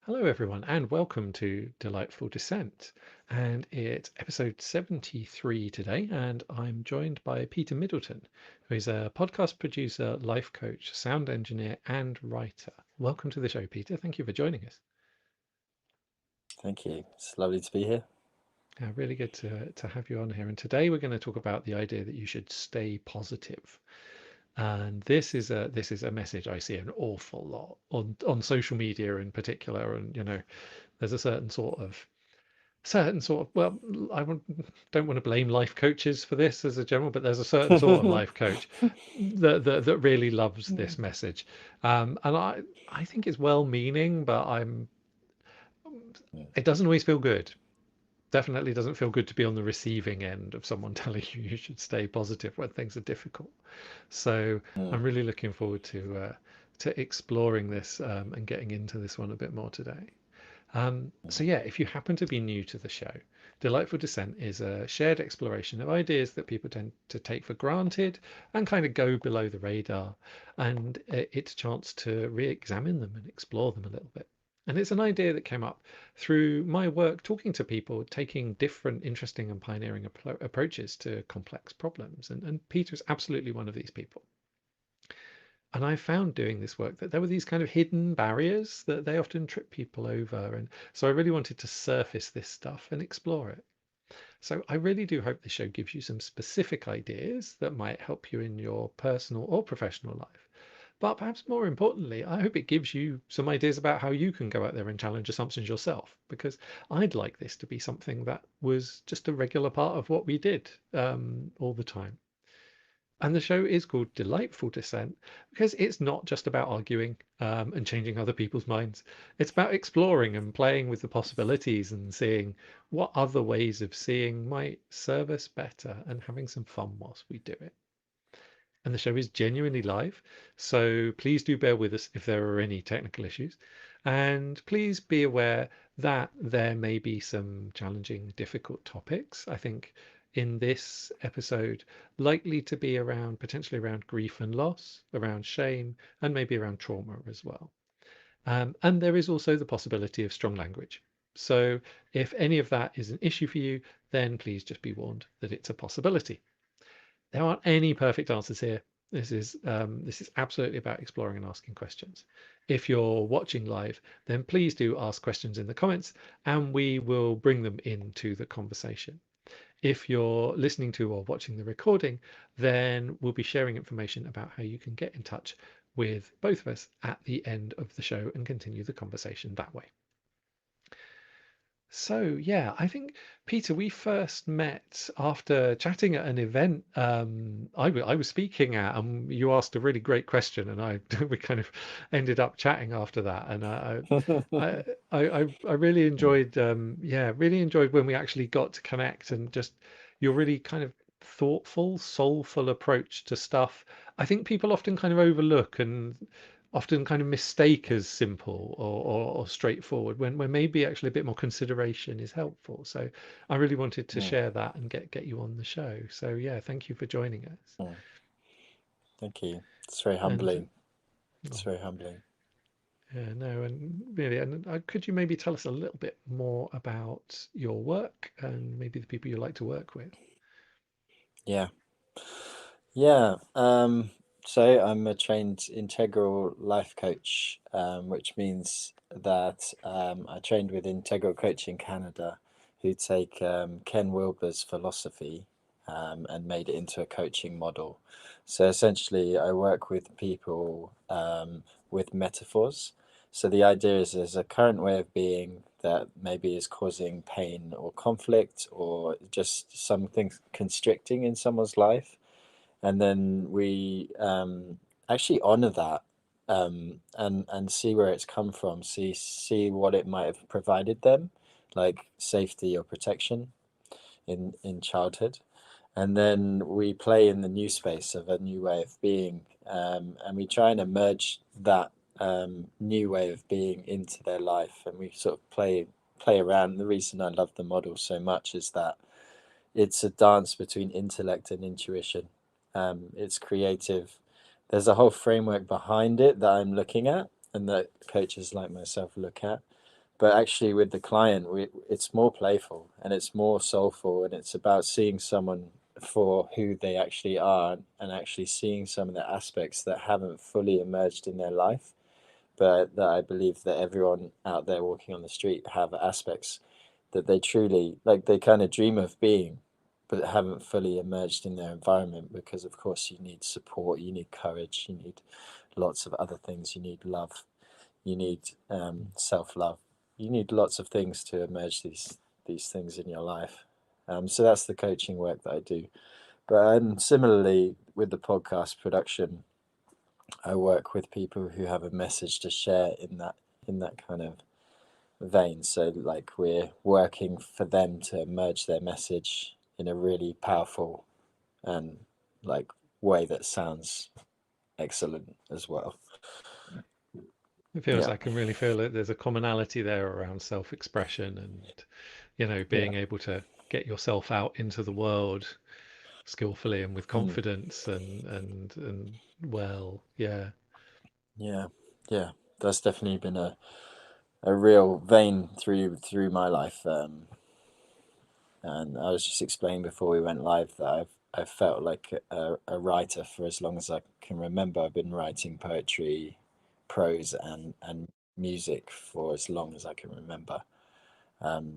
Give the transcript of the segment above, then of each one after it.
Hello, everyone, and welcome to Delightful Dissent. And it's episode 73 today, and I'm joined by Peter Middleton, who is a podcast producer, life coach, sound engineer, and writer. Welcome to the show, Peter. Thank you for joining us. Thank you. It's lovely to be here. Really good to have you on here. And today we're going to talk about the idea that you should stay positive. And this is a message I see an awful lot on social media in particular. And there's a certain sort of well don't want to blame life coaches for this as a general, but there's a certain sort of life coach that really loves this message, and I think it's well meaning, but it doesn't always feel good. Definitely doesn't feel good to be on the receiving end of someone telling you you should stay positive when things are difficult. So I'm Mm. really looking forward to exploring this, and getting into this one a bit more today. So yeah, if you happen to be new to the show, Delightful Dissent is a shared exploration of ideas that people tend to take for granted and kind of go below the radar, and it's a chance to re-examine them and explore them a little bit. And it's an idea that came up through my work talking to people taking different, interesting, and pioneering approaches to complex problems. And Peter is absolutely one of these people. And I found doing this work that there were these kind of hidden barriers that they often trip people over. And so I really wanted to surface this stuff and explore it. So I really do hope this show gives you some specific ideas that might help you in your personal or professional life. But perhaps more importantly, I hope it gives you some ideas about how you can go out there and challenge assumptions yourself, because I'd like this to be something that was just a regular part of what we did, all the time. And the show is called Delightful Dissent because it's not just about arguing, and changing other people's minds. It's about exploring and playing with the possibilities and seeing what other ways of seeing might serve us better and having some fun whilst we do it. And the show is genuinely live, so please do bear with us if there are any technical issues. And please be aware that there may be some challenging, difficult topics. I think in this episode, likely to be around potentially around grief and loss, around shame, and maybe around trauma as well. And there is also the possibility of strong language. So if any of that is an issue for you, then please just be warned that it's a possibility. There aren't any perfect answers here. This is absolutely about exploring and asking questions. If you're watching live, then please do ask questions in the comments, and we will bring them into the conversation. If you're listening to or watching the recording, then we'll be sharing information about how you can get in touch with both of us at the end of the show and continue the conversation that way. So yeah, I think Peter, we first met after chatting at an event, I was speaking at, and you asked a really great question, and I we kind of ended up chatting after that, and I really Mm. enjoyed, yeah, really enjoyed when we actually got to connect and just your really kind of thoughtful, soulful approach to stuff. I think people often kind of overlook and often kind of mistake as simple or straightforward when maybe actually a bit more consideration is helpful. So I really wanted to Mm. share that and get you on the show. So yeah, thank you for joining us. Mm. Thank you. It's very And humbling. It's oh, very humbling. yeah, no, and really, and could you maybe tell us a little bit more about your work and maybe the people you like to work with? Yeah. Yeah. So I'm a trained integral life coach, which means that I trained with Integral Coaching Canada, who take Ken Wilber's philosophy and made it into a coaching model. So essentially, I work with people with metaphors. So the idea is there's a current way of being that maybe is causing pain or conflict or just something constricting in someone's life, and then we actually honor that, and see where it's come from, see what it might have provided them, like safety or protection in childhood, and then we play in the new space of a new way of being, and we try and emerge that new way of being into their life, and we sort of play around. The reason I love the model so much is that it's a dance between intellect and intuition. It's creative. There's a whole framework behind it that I'm looking at and that coaches like myself look at. but actually with the client, it's more playful and it's more soulful, and it's about seeing someone for who they actually are, and actually seeing some of the aspects that haven't fully emerged in their life, but that I believe that everyone out there walking on the street have aspects that they truly, like, they kind of dream of being, but haven't fully emerged in their environment, because of course you need support, you need courage, you need lots of other things, you need love, you need self-love, you need lots of things to emerge these things in your life. So that's the coaching work that I do. But similarly with the podcast production, I work with people who have a message to share in that kind of vein. So like we're working for them to merge their message in a really powerful and like way that sounds excellent as well. It feels, Yeah, I can really feel that there's a commonality there around self-expression and, yeah. being able to get yourself out into the world skillfully and with Mm. confidence and well, yeah. Yeah, yeah. That's definitely been a real vein through my life. And I was just explaining before we went live that I've felt like a writer for as long as I can remember. I've been writing poetry, prose, and music for as long as I can remember.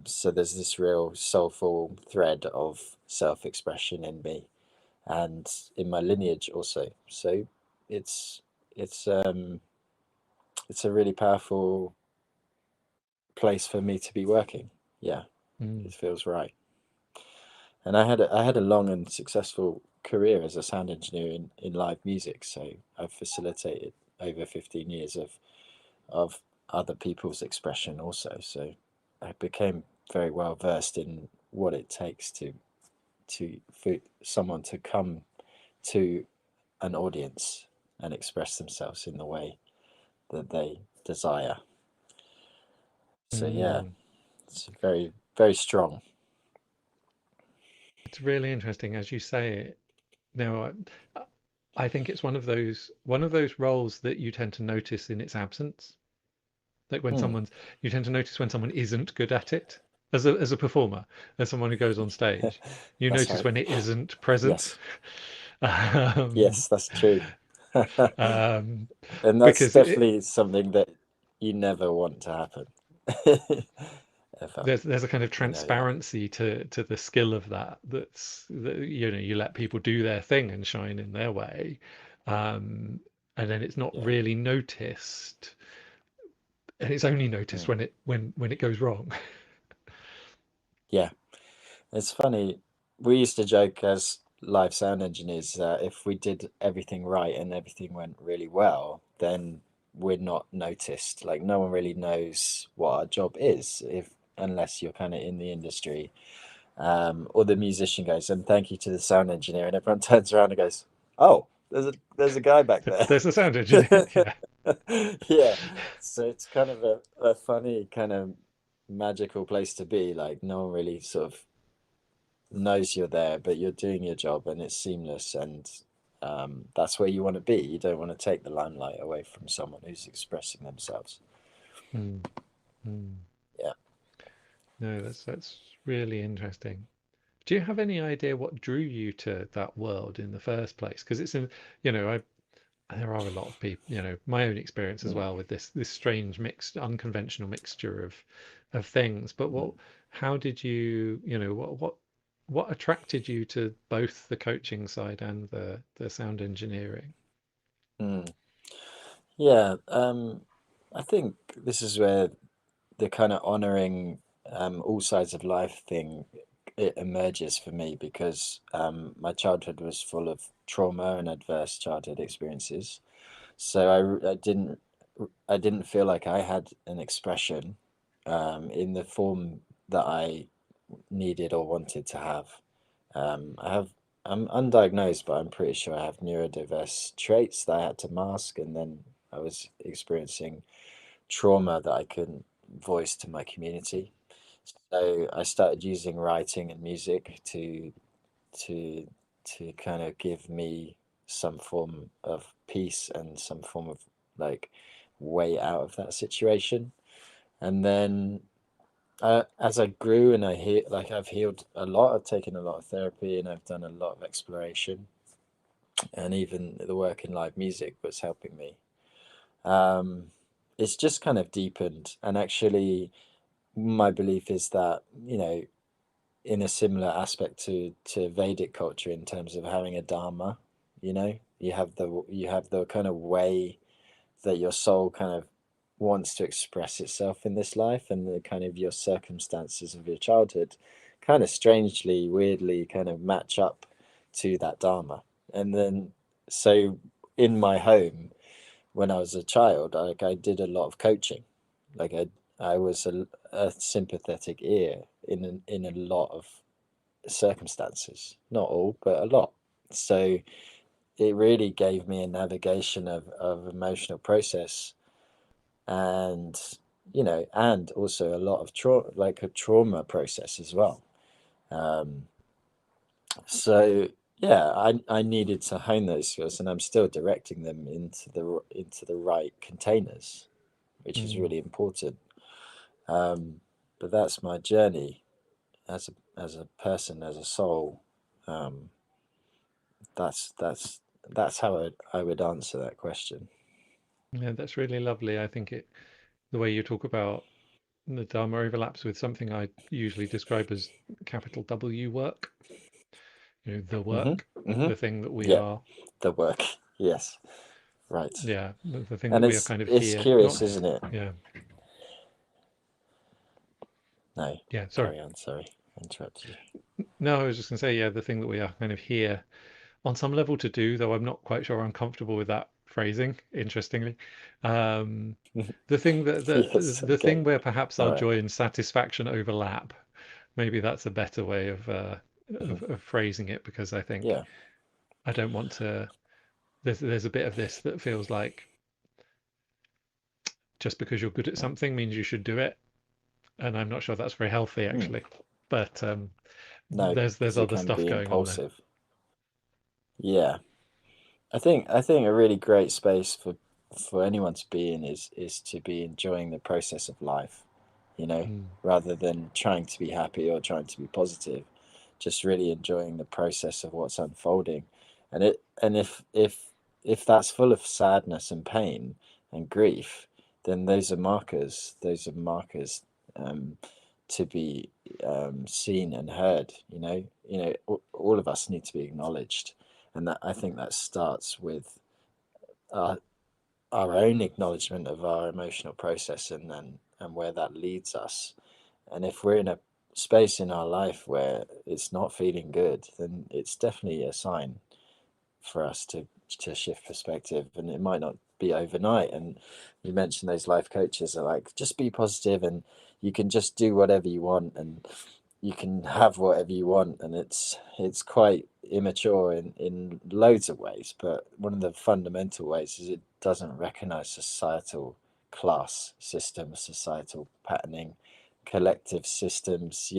So there's this real soulful thread of self-expression in me and in my lineage also. So it's it's um it's a really powerful place for me to be working. Yeah, Mm. it feels right. And I had a long and successful career as a sound engineer in live music. So I've facilitated over 15 years of other people's expression also. So I became very well versed in what it takes to for someone to come to an audience and express themselves in the way that they desire. So yeah, Mm. it's very, very strong. It's really interesting as you say it. Now, I think it's one of those roles that you tend to notice in its absence. Like when Hmm. you tend to notice when someone isn't good at it as a performer, as someone who goes on stage. You That's notice right. when it isn't present, Yes. um, Yes, that's true. um, And that's because definitely something that you never want to happen. Ever. there's a kind of You know that. transparency to the skill of that you let people do their thing and shine in their way, um, and then it's not Yeah. really noticed, and it's only noticed Mm. when it goes wrong. Yeah. It's funny. We used to joke as live sound engineers that if we did everything right and everything went really well, then we're not noticed. Like no one really knows what our job is if unless you're kind of in the industry. Or the musician goes, and thank you to the sound engineer, and everyone turns around and goes, "Oh, there's a guy back there." There's the sound engineer. Yeah. Yeah, so it's kind of a funny kind of magical place to be. Like no one really sort of knows you're there, but you're doing your job and it's seamless, and that's where you want to be. You don't want to take the limelight away from someone who's expressing themselves. Mm, mm. Yeah. No, that's really interesting. Do you have any idea what drew you to that world in the first place? Because it's in, there are a lot of people, my own experience as Mm, well with this strange mixed, unconventional mixture of things. But mm, how did you, what attracted you to both the coaching side and the sound engineering? mm. Yeah, I think this is where the kind of honoring all sides of life thing, it emerges for me, because my childhood was full of trauma and adverse childhood experiences. So I didn't feel like I had an expression in the form that I needed or wanted to have. I'm undiagnosed, but I'm pretty sure I have neurodiverse traits that I had to mask, and then I was experiencing trauma that I couldn't voice to my community. So I started using writing and music to to kind of give me some form of peace and some form of like way out of that situation. And then as I grew and I've healed a lot, I've taken a lot of therapy and I've done a lot of exploration, and even the work in live music was helping me. Um, it's just kind of deepened, and actually, my belief is that, in a similar aspect to Vedic culture in terms of having a dharma, you have the kind of way that your soul kind of wants to express itself in this life, and the kind of your circumstances of your childhood kind of strangely, weirdly kind of match up to that dharma. And then, so in my home when I was a child, like I did a lot of coaching. Like I was a sympathetic ear in a lot of circumstances, not all, but a lot. So it really gave me a navigation of emotional process, and and also a lot of trauma, like a trauma process as well. um, so yeah, I needed to hone those skills, and I'm still directing them into the right containers, which is Mm. really important. um, but that's my journey as a person, as a soul. um, that's how I would answer that question. Yeah, that's really lovely. I think the way you talk about the Dharma overlaps with something I usually describe as capital W work, the Hmm. work, Hmm. the thing that we Yeah, are, the work. Yes, right. yeah, the thing that And we are it's kind of it's here, curious, not, isn't it? yeah, No, yeah, sorry. carry on. Sorry, I interrupted you. No, I was just going to say, yeah, the thing that we are kind of here on some level to do, though I'm not quite sure I'm comfortable with that phrasing, interestingly. Um, the thing that Yes. the Okay. thing where perhaps All our right. joy and satisfaction overlap, maybe that's a better way of phrasing it, because I think Yeah. I don't want to. There's a bit of this that feels like just because you're good at Mm. something means you should do it, and I'm not sure that's very healthy Mm. actually. But No, there's because it other can stuff be going on there. impulsive. Yeah. I think a really great space for anyone to be in is to be enjoying the process of life, Mm, rather than trying to be happy or trying to be positive. Just really enjoying the process of what's unfolding. And if that's full of sadness and pain and grief, then those are markers um, to be seen and heard. All of us need to be acknowledged, and I think that starts with our, our own acknowledgement of our emotional process, and where that leads us. And if we're in a space in our life where it's not feeling good, then it's definitely a sign for us to shift perspective. And it might not be overnight. And you mentioned those life coaches are like, just be positive and you can just do whatever you want, and you can have whatever you want. And it's quite immature in loads of ways, but one of the fundamental ways is it doesn't recognize societal class systems, societal patterning, collective systems.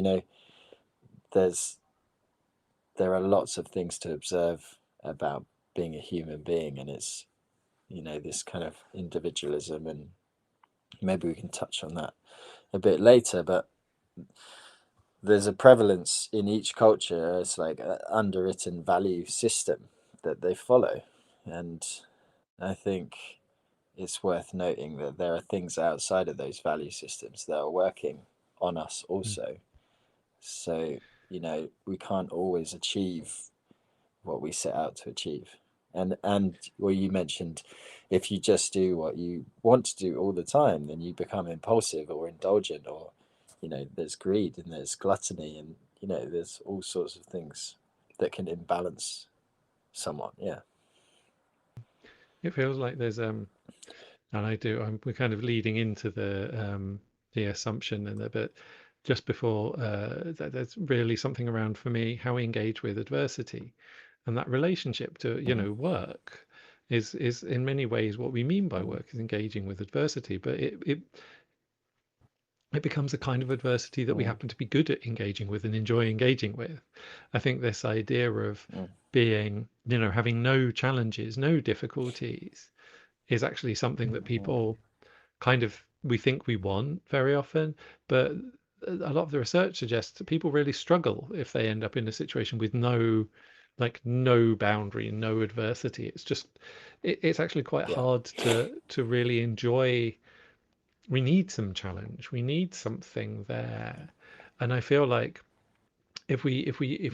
There's there are lots of things to observe about being a human being, and it's this kind of individualism, and maybe we can touch on that a bit later. But there's a prevalence in each culture. It's like an underwritten value system that they follow, and I think it's worth noting that there are things outside of those value systems that are working on us mm, also. So we can't always achieve what we set out to achieve. And well, you mentioned, if you just do what you want to do all the time, then you become impulsive or indulgent, or there's greed and there's gluttony, and there's all sorts of things that can imbalance someone. Yeah. it feels like there's and we're kind of leading into the assumption, and but just before there's really something around for me how we engage with adversity, and that relationship to Hmm. work is in many ways what we mean by Hmm. work is engaging with adversity, but it becomes a kind of adversity that we Hmm. happen to be good at engaging with and enjoy engaging with. I think this idea of Hmm. being, having no challenges, no difficulties, is actually something that Hmm. people kind of we think we want very often, but a lot of the research suggests that people really struggle if they end up in a situation with no boundary, no adversity. It's just it's actually quite Yeah. hard to really enjoy. We need some challenge. We need something there. And I feel like if we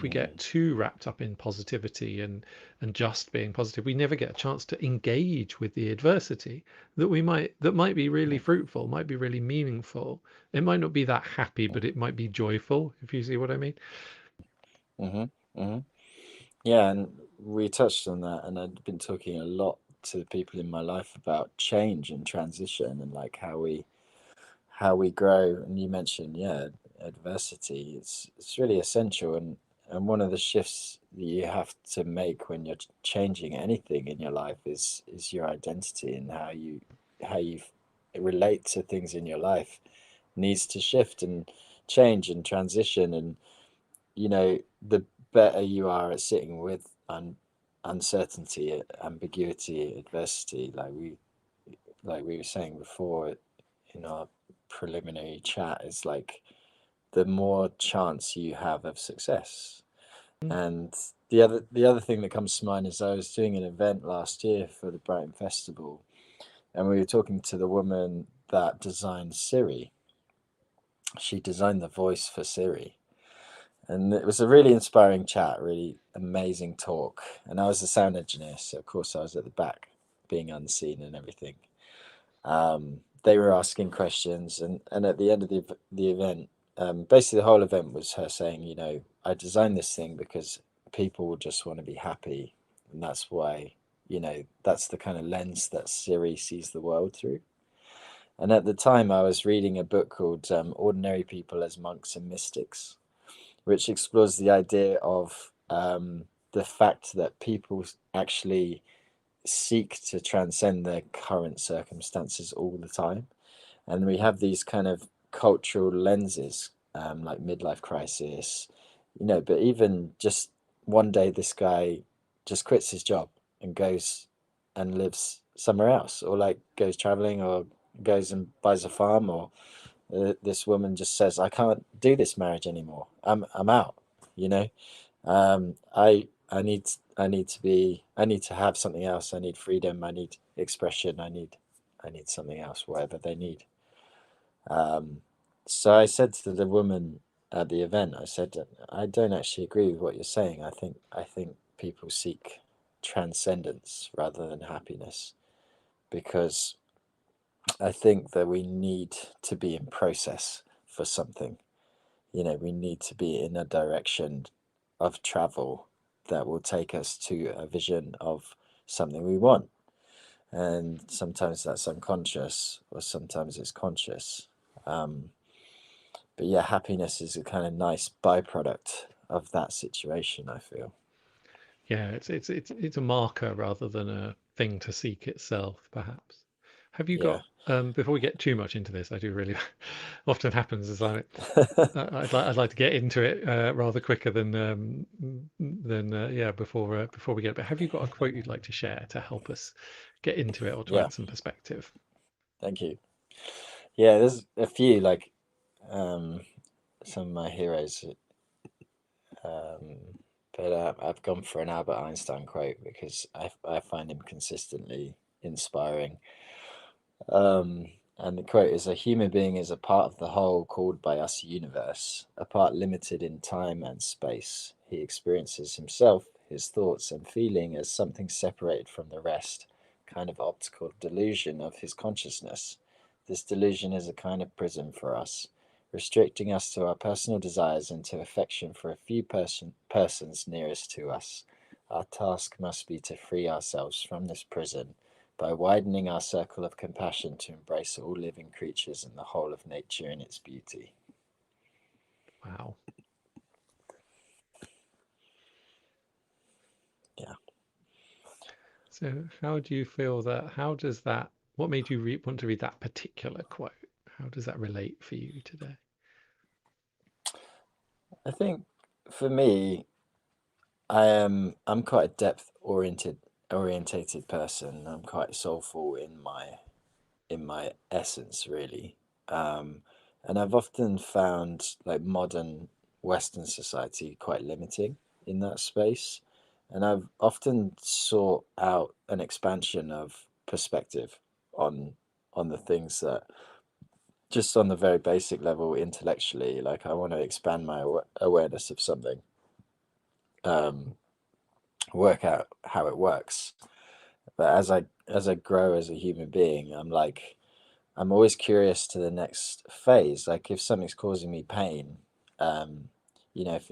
get Mm, too wrapped up in positivity and just being positive, we never get a chance to engage with the adversity that might be really mm, fruitful, might be really meaningful. It might not be that happy, mm, but it might be joyful, if you see what I mean. mhm, mhm. Yeah, and we touched on that, and I've been talking a lot to people in my life about change and transition and like how we grow. And you mentioned, yeah, adversity. It's really essential, and one of the shifts that you have to make when you're changing anything in your life is your identity, and how you relate to things in your life needs to shift and change and transition. And the better you are at sitting with uncertainty, ambiguity, adversity, like we were saying before in our preliminary chat, is like the more chance you have of success. Mm. And the other thing that comes to mind is I was doing an event last year for the Brighton Festival, and we were talking to the woman that designed Siri. She designed the voice for Siri. And it was a really inspiring chat, really amazing talk. And I was the sound engineer, so of course I was at the back, being unseen and everything. They were asking questions, and at the end of the event, basically the whole event was her saying, I designed this thing because people just want to be happy, and that's why, that's the kind of lens that Siri sees the world through. And at the time, I was reading a book called Ordinary People as Monks and Mystics, which explores the idea of the fact that people actually seek to transcend their current circumstances all the time. And we have these kind of cultural lenses, like midlife crisis, but even just one day, this guy just quits his job and goes and lives somewhere else, or like goes traveling, or goes and buys a farm, or this woman just says, I can't do this marriage anymore. I'm out, you know. I need to have something else. I need freedom. I need expression. I need something else, whatever they need. Um, so I said to the woman at the event, I said, I don't actually agree with what you're saying. I think people seek transcendence rather than happiness, because I think that we need to be in process for something. We need to be in a direction of travel that will take us to a vision of something we want. And sometimes that's unconscious, or sometimes it's conscious. Um, but yeah, happiness is a kind of nice byproduct of that situation, I feel. Yeah, it's a marker rather than a thing to seek itself, perhaps. Have you Yeah. got before we get too much into this, I do really often happens is I'd like to get into it rather quicker than yeah before we get. But have you got a quote you'd like to share to help us get into it or to Yeah. add some perspective? Thank you. Yeah, there's a few, like, um, some of my heroes. Um, but I've gone for an Albert Einstein quote because I find him consistently inspiring. Um, and the quote is: "A human being is a part of the whole called by us universe, a part limited in time and space. He experiences himself, his thoughts and feeling as something separated from the rest, kind of optical delusion of his consciousness. This delusion is a kind of prison for us, restricting us to our personal desires and to affection for a few persons nearest to us. Our task must be to free ourselves from this prison by widening our circle of compassion to embrace all living creatures and the whole of nature in its beauty." Wow. Yeah. So how do you feel that? How does that? What made you want to read that particular quote? How does that relate for you today? I think for me, I'm quite a depth orientated person. I'm quite soulful in my essence, really. And I've often found like modern Western society quite limiting in that space. And I've often sought out an expansion of perspective on the things that, just on the very basic level intellectually, like I want to expand my awareness of something, um, work out how it works. But as I grow as a human being, I'm always curious to the next phase. Like if something's causing me pain, um, if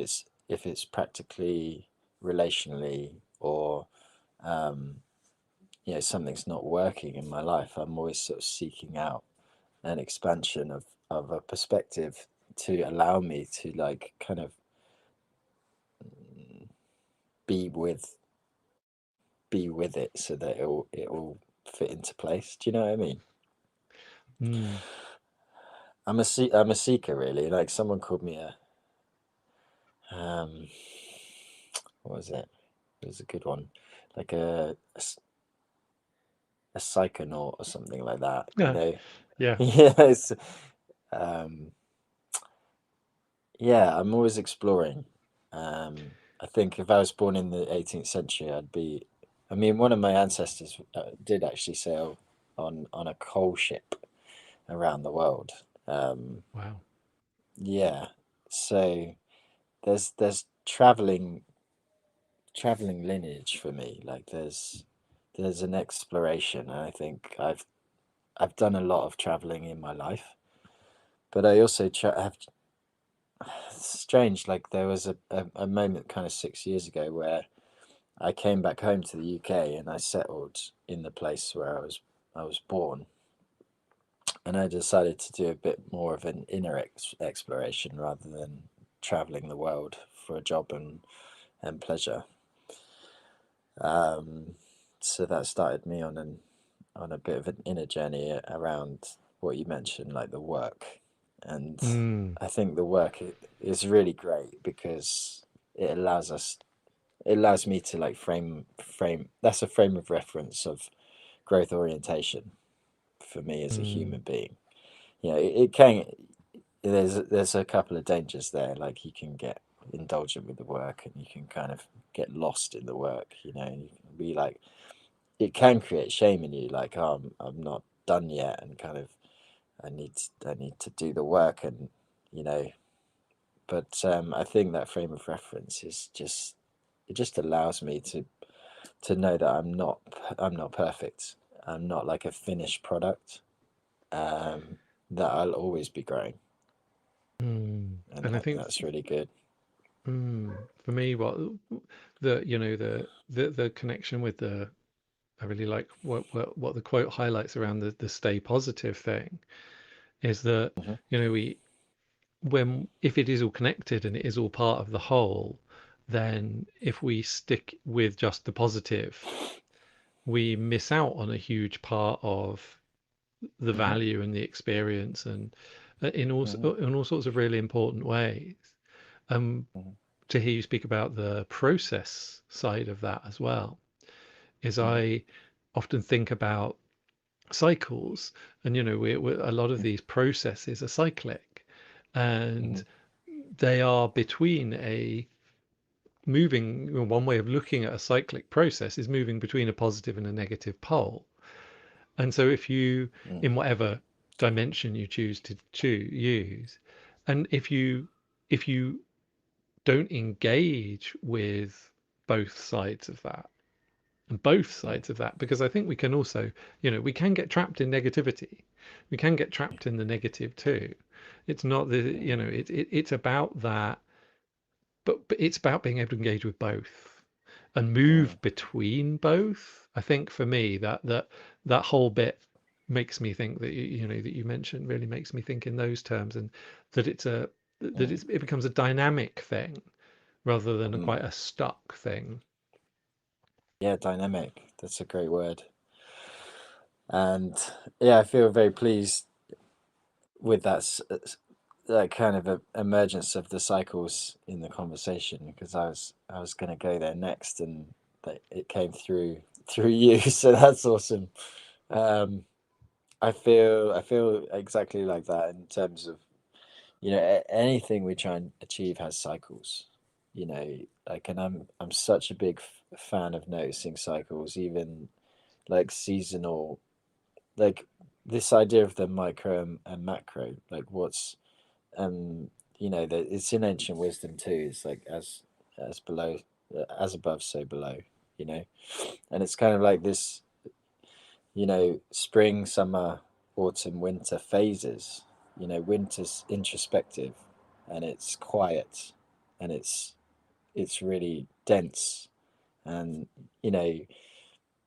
it's practically, relationally, or um, something's not working in my life, I'm always sort of seeking out an expansion of a perspective to allow me to like kind of be with be with it so that it will fit into place. Do you know what I mean? Mm. I'm a seeker, really. Like someone called me a um what was it? It was a good one, like a psychonaut or something like that. You Yeah. know? Yeah. Yeah. Um, yeah. I'm always exploring. I think if I was born in the 18th century, I'd be. I mean, one of my ancestors did actually sail on a coal ship around the world. Um, Wow. yeah. So there's traveling lineage for me. Like there's an exploration, and I think I've done a lot of traveling in my life, but I also have strange. Like there was a moment kind of 6 years ago where I came back home to the UK and I settled in the place where I was born, and I decided to do a bit more of an inner exploration rather than traveling the world for a job and pleasure. Um, so that started me on a bit of an inner journey around what you mentioned, like the work. And Mm. I think the work is really great because it allows me to like frame. That's a frame of reference of growth orientation for me as a human Mm. being. It can. There's a couple of dangers there. Like you can get indulgent with the work, and you can kind of get lost in the work. You can be like, it can create shame in you, like, oh, I'm not done yet, and kind of I need to do the work, and you know. But I think that frame of reference is just, it just allows me to know that I'm not perfect. I'm not like a finished product. Um, that I'll always be growing, Mm. and And I think that's really good. for me, what the the connection with the I really like what the quote highlights around the stay positive thing is that Hmm. we when if it is all connected and it is all part of the whole, then if we stick with just the positive, we miss out on a huge part of the Hmm. value and the experience and Hmm. in all sorts of really important ways. Um, Hmm. to hear you speak about the process side of that as well, is Hmm. I often think about cycles, and a lot of Hmm. these processes are cyclic, and Hmm. they are between one way of looking at a cyclic process is moving between a positive and a negative pole. And so if you, Hmm. in whatever dimension you choose to use, and if you don't engage with both sides of that, and both Hmm. sides of that, because I think we can also, we can get trapped in negativity. We can get trapped in the negative too. It's not the, it's about that, but it's about being able to engage with both and Hmm. move between both. I think for me that whole bit makes me think that that you mentioned really makes me think in those terms, and that Hmm. it becomes a dynamic thing rather than Hmm. quite a stuck thing. Yeah, dynamic. That's a great word. And yeah, I feel very pleased with that kind of emergence of the cycles in the conversation, because I was going to go there next, and that it came through you. So that's awesome. Um, I feel exactly like that in terms of, anything we try and achieve has cycles, like, and I'm such a big fan of noticing cycles, even like seasonal, like this idea of the micro and macro, like what's it's in ancient wisdom too. It's like as below, as above, so below, you know, and it's kind of like this, spring, summer, autumn, winter phases. Winter's introspective, and it's quiet, and it's really dense, and you know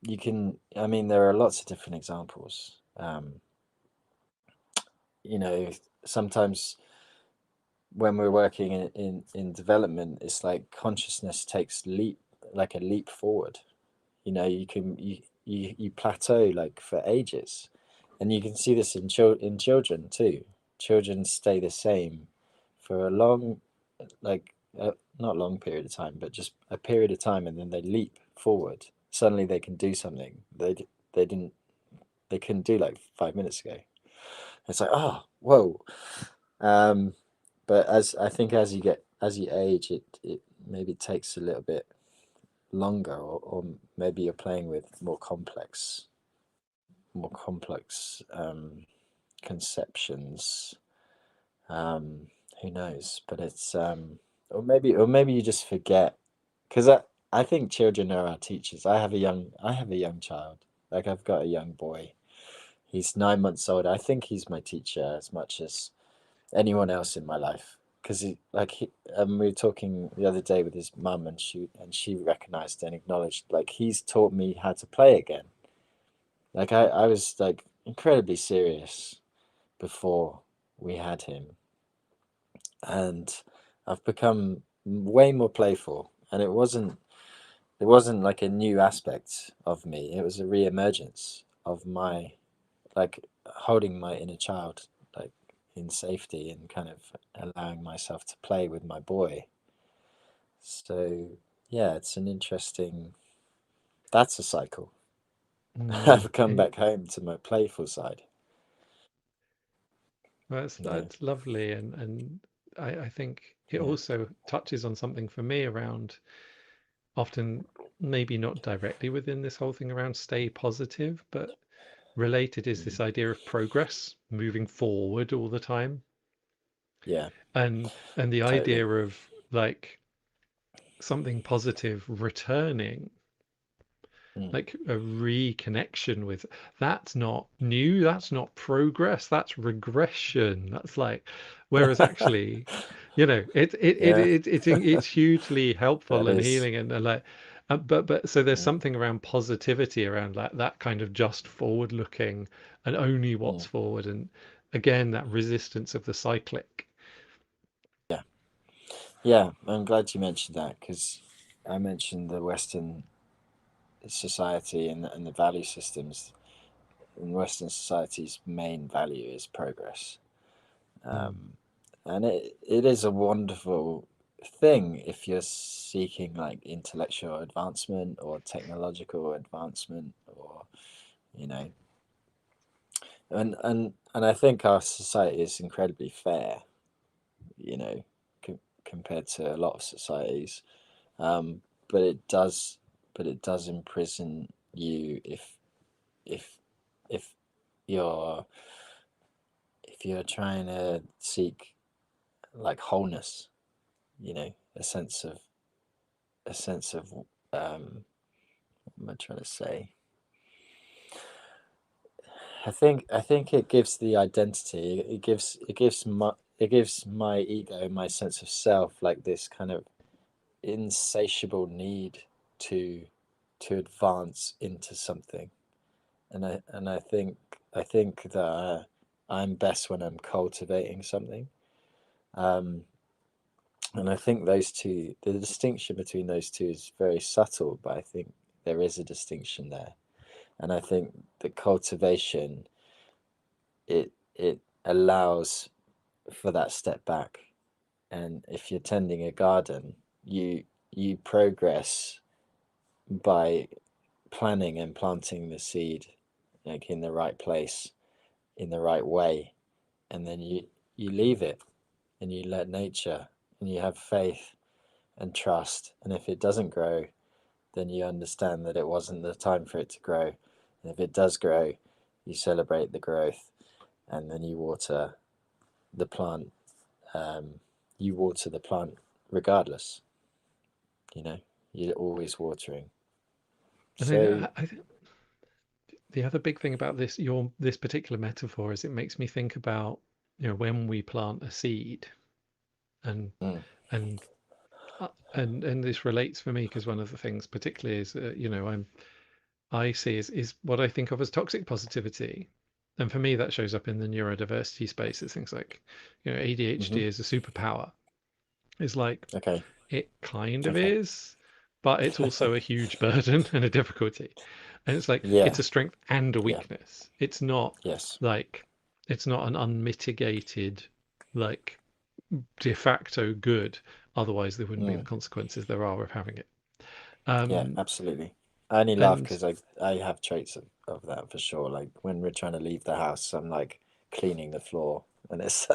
you can. I mean, there are lots of different examples. You know, sometimes when we're working in development, it's like consciousness takes like a leap forward. You plateau like for ages, and you can see this in children too. Children stay the same for a long, like not long period of time, but just a period of time, and then they leap forward. Suddenly they can do something they didn't they couldn't do like 5 minutes ago. It's like, oh, whoa. Um, but as I think as you age, it maybe takes a little bit longer, or maybe you're playing with more complex conceptions. Um, who knows? But it's or maybe you just forget, because I think children are our teachers. I have a young child. Like, I've got a young boy. He's 9 months old. I think he's my teacher as much as anyone else in my life, because we were talking the other day with his mum, and she recognized and acknowledged, like, he's taught me how to play again. Like, I was like incredibly serious before we had him, and I've become way more playful, and it wasn't like a new aspect of me. It was a re-emergence of my, like, holding my inner child, like, in safety, and kind of allowing myself to play with my boy. So yeah, it's an interesting. That's a cycle. Mm, I've come it, back home to my playful side. that's You know. that's lovely, and I think it Yeah. also touches on something for me around often maybe not directly within this whole thing around stay positive, but related is Mm. this idea of progress, moving forward all the time, Yeah. and the Totally. idea of like something positive returning, Mm. like a reconnection with. That's not new, that's not progress, that's regression. That's like, whereas actually, Yeah. it's hugely helpful That and is. healing, and like, but so there's Mm. something around positivity around like that kind of just forward looking and only what's Mm. forward, and again that resistance of the cyclic. Yeah. Yeah. I'm glad you mentioned that, because I mentioned the Western society, and the value systems. In Western society's main value is progress. Mm. Um, and it is a wonderful thing if you're seeking like intellectual advancement or technological advancement, or you know and I think our society is incredibly fair, you know compared to a lot of societies, um, but it does imprison you if if you're if you're trying to seek like wholeness, a sense of what am I trying to say? I think it gives the identity. It gives my ego, my sense of self, like this kind of insatiable need to to advance into something. And I think that I'm best when I'm cultivating something. Um, and I think the distinction between those two is very subtle, but I think there is a distinction there. And I think the cultivation, it allows for that step back. And if you're tending a garden, you progress by planning and planting the seed, like, in the right place, in the right way, and then you leave it and you let nature, and you have faith and trust. And if it doesn't grow, then you understand that it wasn't the time for it to grow. And if it does grow, you celebrate the growth, and then you water the plant. You water the plant regardless. You're always watering. And then So I think the other big thing about this particular metaphor is it makes me think about, when we plant a seed, and mm, and and this relates for me because one of the things particularly is, I see is what I think of as toxic positivity. And for me, that shows up in the neurodiversity space. It's things like, ADHD hmm is a superpower. It's like, okay, it kind of okay. is, but it's also a huge burden and a difficulty. And it's like, Yeah, it's a strength and a yeah, weakness. It's not yes, like, it's not an unmitigated, like, de facto good. Otherwise, there wouldn't be the mm, consequences there are of having it. yeah, Um, absolutely. I only laugh and because I have traits of that for sure. Like when we're trying to leave the house, I'm like cleaning the floor, and it's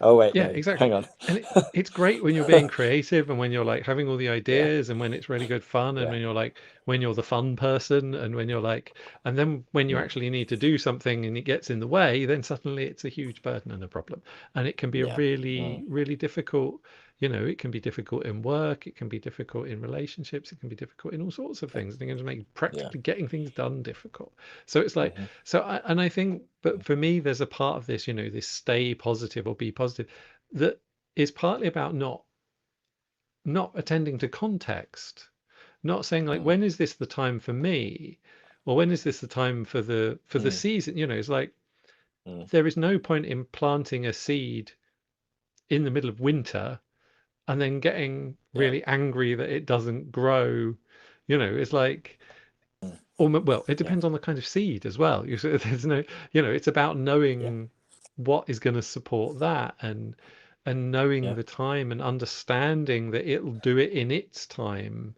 oh wait, Yeah, no, exactly. hang on. And it's great when you're being creative and when you're like having all the Yeah, ideas and when it's really good fun and yeah, when you're like when you're the fun person and when you're like, and then when you mm, actually need to do something and it gets in the way, then suddenly it's a huge burden and a problem. And it can be a yeah, really, mm, really difficult, it can be difficult in work, it can be difficult in relationships, it can be difficult in all sorts of yeah, things. It's going to make yeah, practically getting things done difficult. So it's like, hmm and I think, but for me, there's a part of this, this stay positive or be positive that is partly about not attending to context, not saying like, mm, when is this the time for me, or when is this the time for the mm, season? It's like, mm, there is no point in planting a seed in the middle of winter and then getting yeah, really angry that it doesn't grow. It's like, mm, or well, it yeah, depends on the kind of seed as well. There's no, it's about yeah, knowing what is going to support that, and knowing yeah, the time and understanding that it'll do it in its time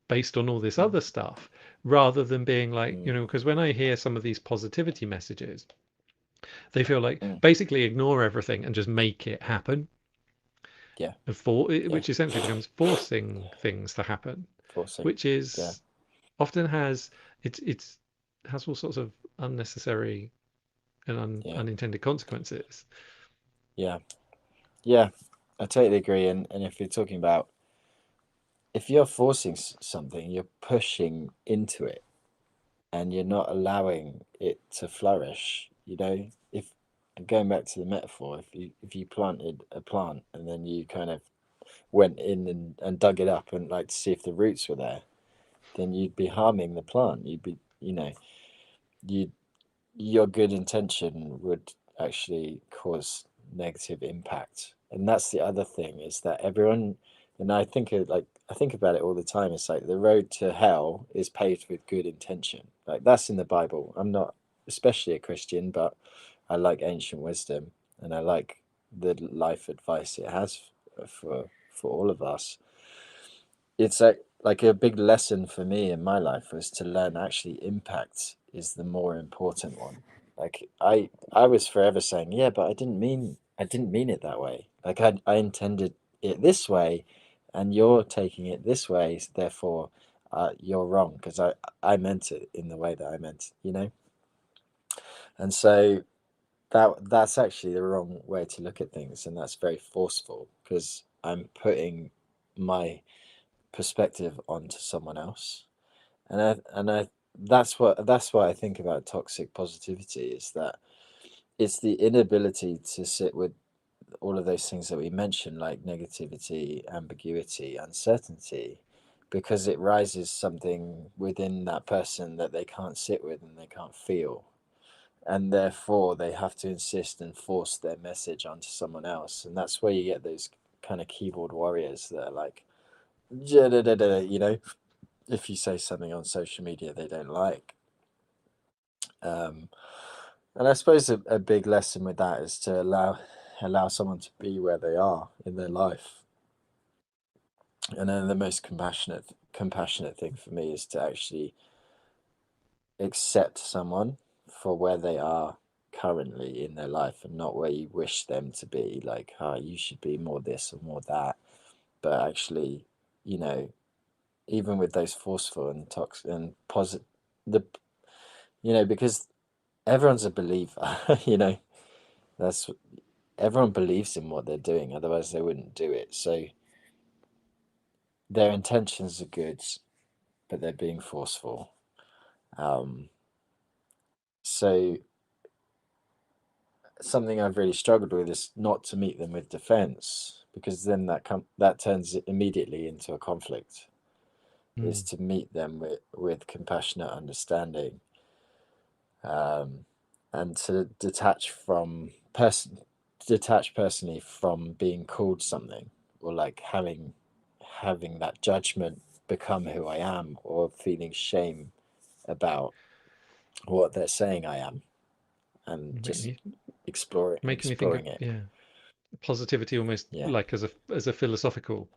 based on all this mm, other stuff, rather than being like, mm, because when I hear some of these positivity messages, they feel like mm, basically ignore everything and just make it happen, yeah, and yeah, which essentially becomes forcing things to happen, forcing, which yeah, is often has it's has all sorts of unnecessary and yeah, unintended consequences. yeah, yeah. I totally agree. And if you're talking about, if you're forcing something, you're pushing into it, and you're not allowing it to flourish. If going back to the metaphor, if you planted a plant and then you kind of went in and dug it up and like to see if the roots were there, then you'd be harming the plant. You'd be, you your good intention would actually cause negative impact. And that's the other thing, is that everyone, and I think about it all the time. It's like the road to hell is paved with good intention. Like that's in the Bible. I'm not especially a Christian, but I like ancient wisdom, and I like the life advice it has for all of us. It's like a big lesson for me in my life was to learn actually impact is the more important one. Like I was forever saying, yeah, but I didn't mean it that way. Like I intended it this way, and you're taking it this way, therefore you're wrong because I meant it in the way that I meant. And so that's actually the wrong way to look at things, and that's very forceful because I'm putting my perspective onto someone else. And I that's what I think about toxic positivity, is that it's the inability to sit with all of those things that we mentioned, like negativity, ambiguity, uncertainty, because it rises something within that person that they can't sit with and they can't feel, and therefore they have to insist and force their message onto someone else. And that's where you get those kind of keyboard warriors that are like, if you say something on social media they don't like. Um, and I suppose a big lesson with that is to allow someone to be where they are in their life. And then the most compassionate thing for me is to actually accept someone for where they are, currently in their life, and not where you wish them to be, like, oh, you should be more this or more that. But actually, you know, even with those forceful and toxic and positive, the because everyone's a believer, that's everyone believes in what they're doing, otherwise they wouldn't do it. So their intentions are good, but they're being forceful. So something I've really struggled with is not to meet them with defense, because then that turns it immediately into a conflict. Is Mm. to meet them with compassionate understanding, and to detach personally from being called something, or like having that judgment become who I am, or feeling shame about what they're saying I am, and You just making me think of, exploring it. yeah, positivity almost Yeah, like as a philosophical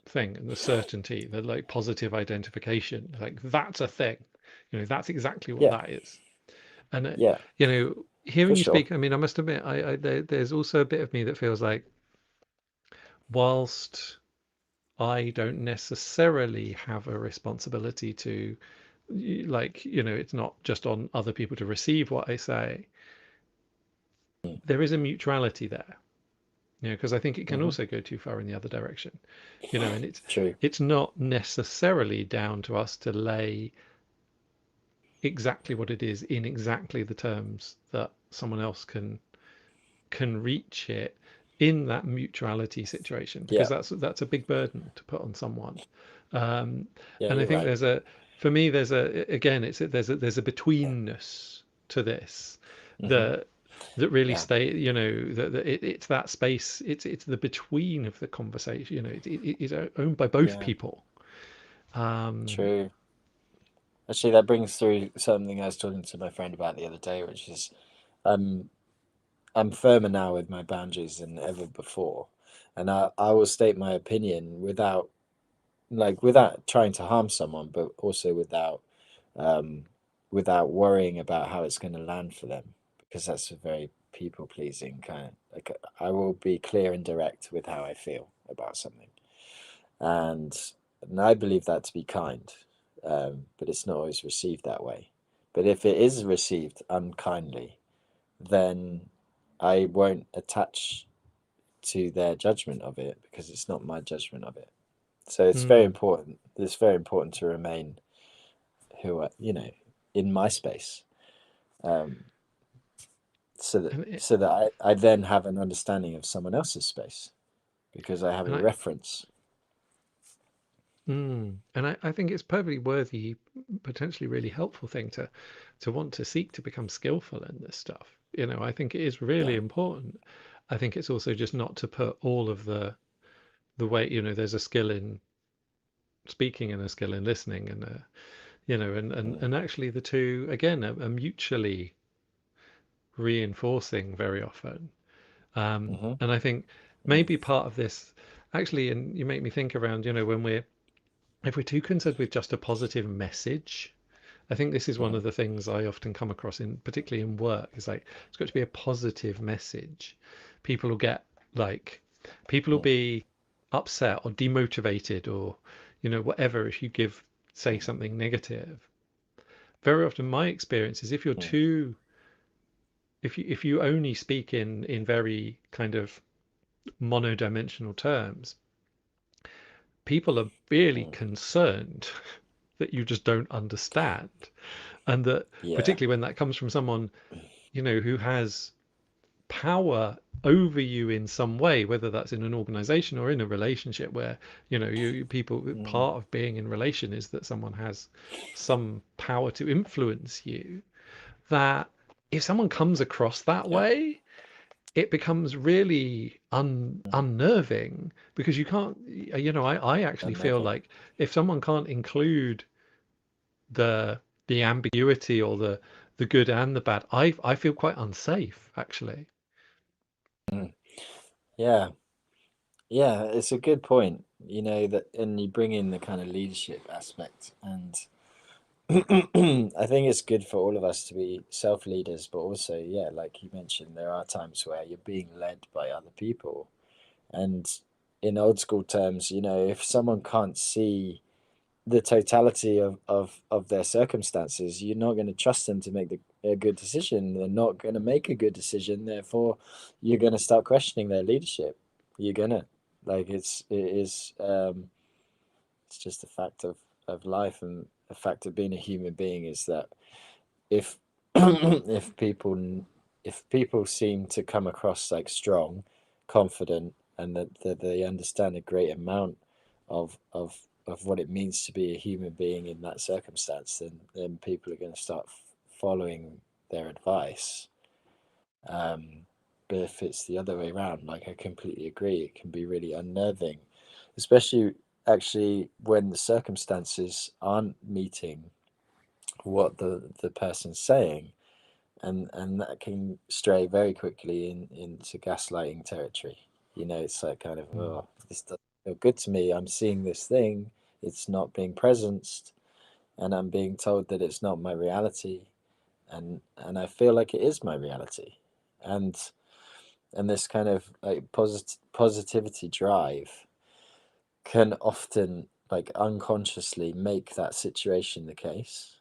thing, and the certainty, the like positive identification, like that's a thing, that's exactly what yeah, that is. And yeah, for hearing you sure. speak, I mean, I must admit, there's also a bit of me that feels like, whilst I don't necessarily have a responsibility to, like, it's not just on other people to receive what I say, Mm. there is a mutuality there, because I think it can Mm-hmm. also go too far in the other direction, and True. it's not necessarily down to us to lay exactly what it is in exactly the terms that someone else can reach it in that mutuality situation, because Yeah, that's a big burden to put on someone. um, yeah, and I you're think right. there's a for me there's a again it's a, there's a betweenness to this Mm-hmm. that really Yeah, stay, it's that space, it's the between of the conversation, it's owned by both yeah, people. um true. Actually, that brings through something I was talking to my friend about the other day, which is, um, I'm firmer now with my boundaries than ever before, and I will state my opinion without trying to harm someone, but also um, without worrying about how it's going to land for them, because that's a very people pleasing kind of, like, I will be clear and direct with how I feel about something, and I believe that to be kind, but it's not always received that way. But if it is received unkindly, then I won't attach to their judgment of it, because it's not my judgment of it. So it's very mm. important. It's very important to remain who I, in my space, um, and it, so that I then have an understanding of someone else's space, because I have and a I reference. I think it's perfectly worthy, potentially really helpful thing to want to seek to become skillful in this stuff. I think it is really Yeah. important. I think it's also just not to put all of the weight, there's a skill in speaking and a skill in listening, and Mm. and actually the two again are mutually reinforcing very often. Mm-hmm. And I think Mm. maybe part of this actually, and you make me think around, when if we're too concerned with just a positive message, I think this is one Mm. of the things I often come across in, particularly in work, is like it's got to be a positive message. People will get like, people will Mm. be upset or demotivated or, whatever if you say Mm. something negative. Very often my experience is if you're Mm. too, if you only speak in very kind of monodimensional terms, people are really Mm. concerned that you just don't understand. And that, Yeah. particularly when that comes from someone, who has power over you in some way, whether that's in an organization or in a relationship where, people, Mm. part of being in relation is that someone has some power to influence you, that if someone comes across that Yeah. way, it becomes really Mm. unnerving, because you can't, I actually feel Unnerving. like if someone can't include the ambiguity or the good and the bad, I feel quite unsafe actually. Mm. Yeah. Yeah, it's a good point. That, and you bring in the kind of leadership aspect, and I think it's good for all of us to be self leaders, but also, yeah, like you mentioned, there are times where you're being led by other people. And in old school terms, if someone can't see the totality of their circumstances, you're not going to trust them to make a good decision. They're not going to make a good decision. Therefore, you're going to start questioning their leadership. You're going to, like, it's just a fact of life, and a fact of being a human being is that if if people seem to come across like strong, confident, and that they understand a great amount of what it means to be a human being in that circumstance, then people are going to start following their advice. Um, but if it's the other way around, like I completely agree, it can be really unnerving, especially actually when the circumstances aren't meeting what the person's saying, and that can stray very quickly into gaslighting territory. It's like kind of, Mm. oh, this doesn't feel good to me. I'm seeing this thing, it's not being presenced, and I'm being told that it's not my reality, and I feel like it is my reality, and this kind of like positivity drive can often like unconsciously make that situation the case.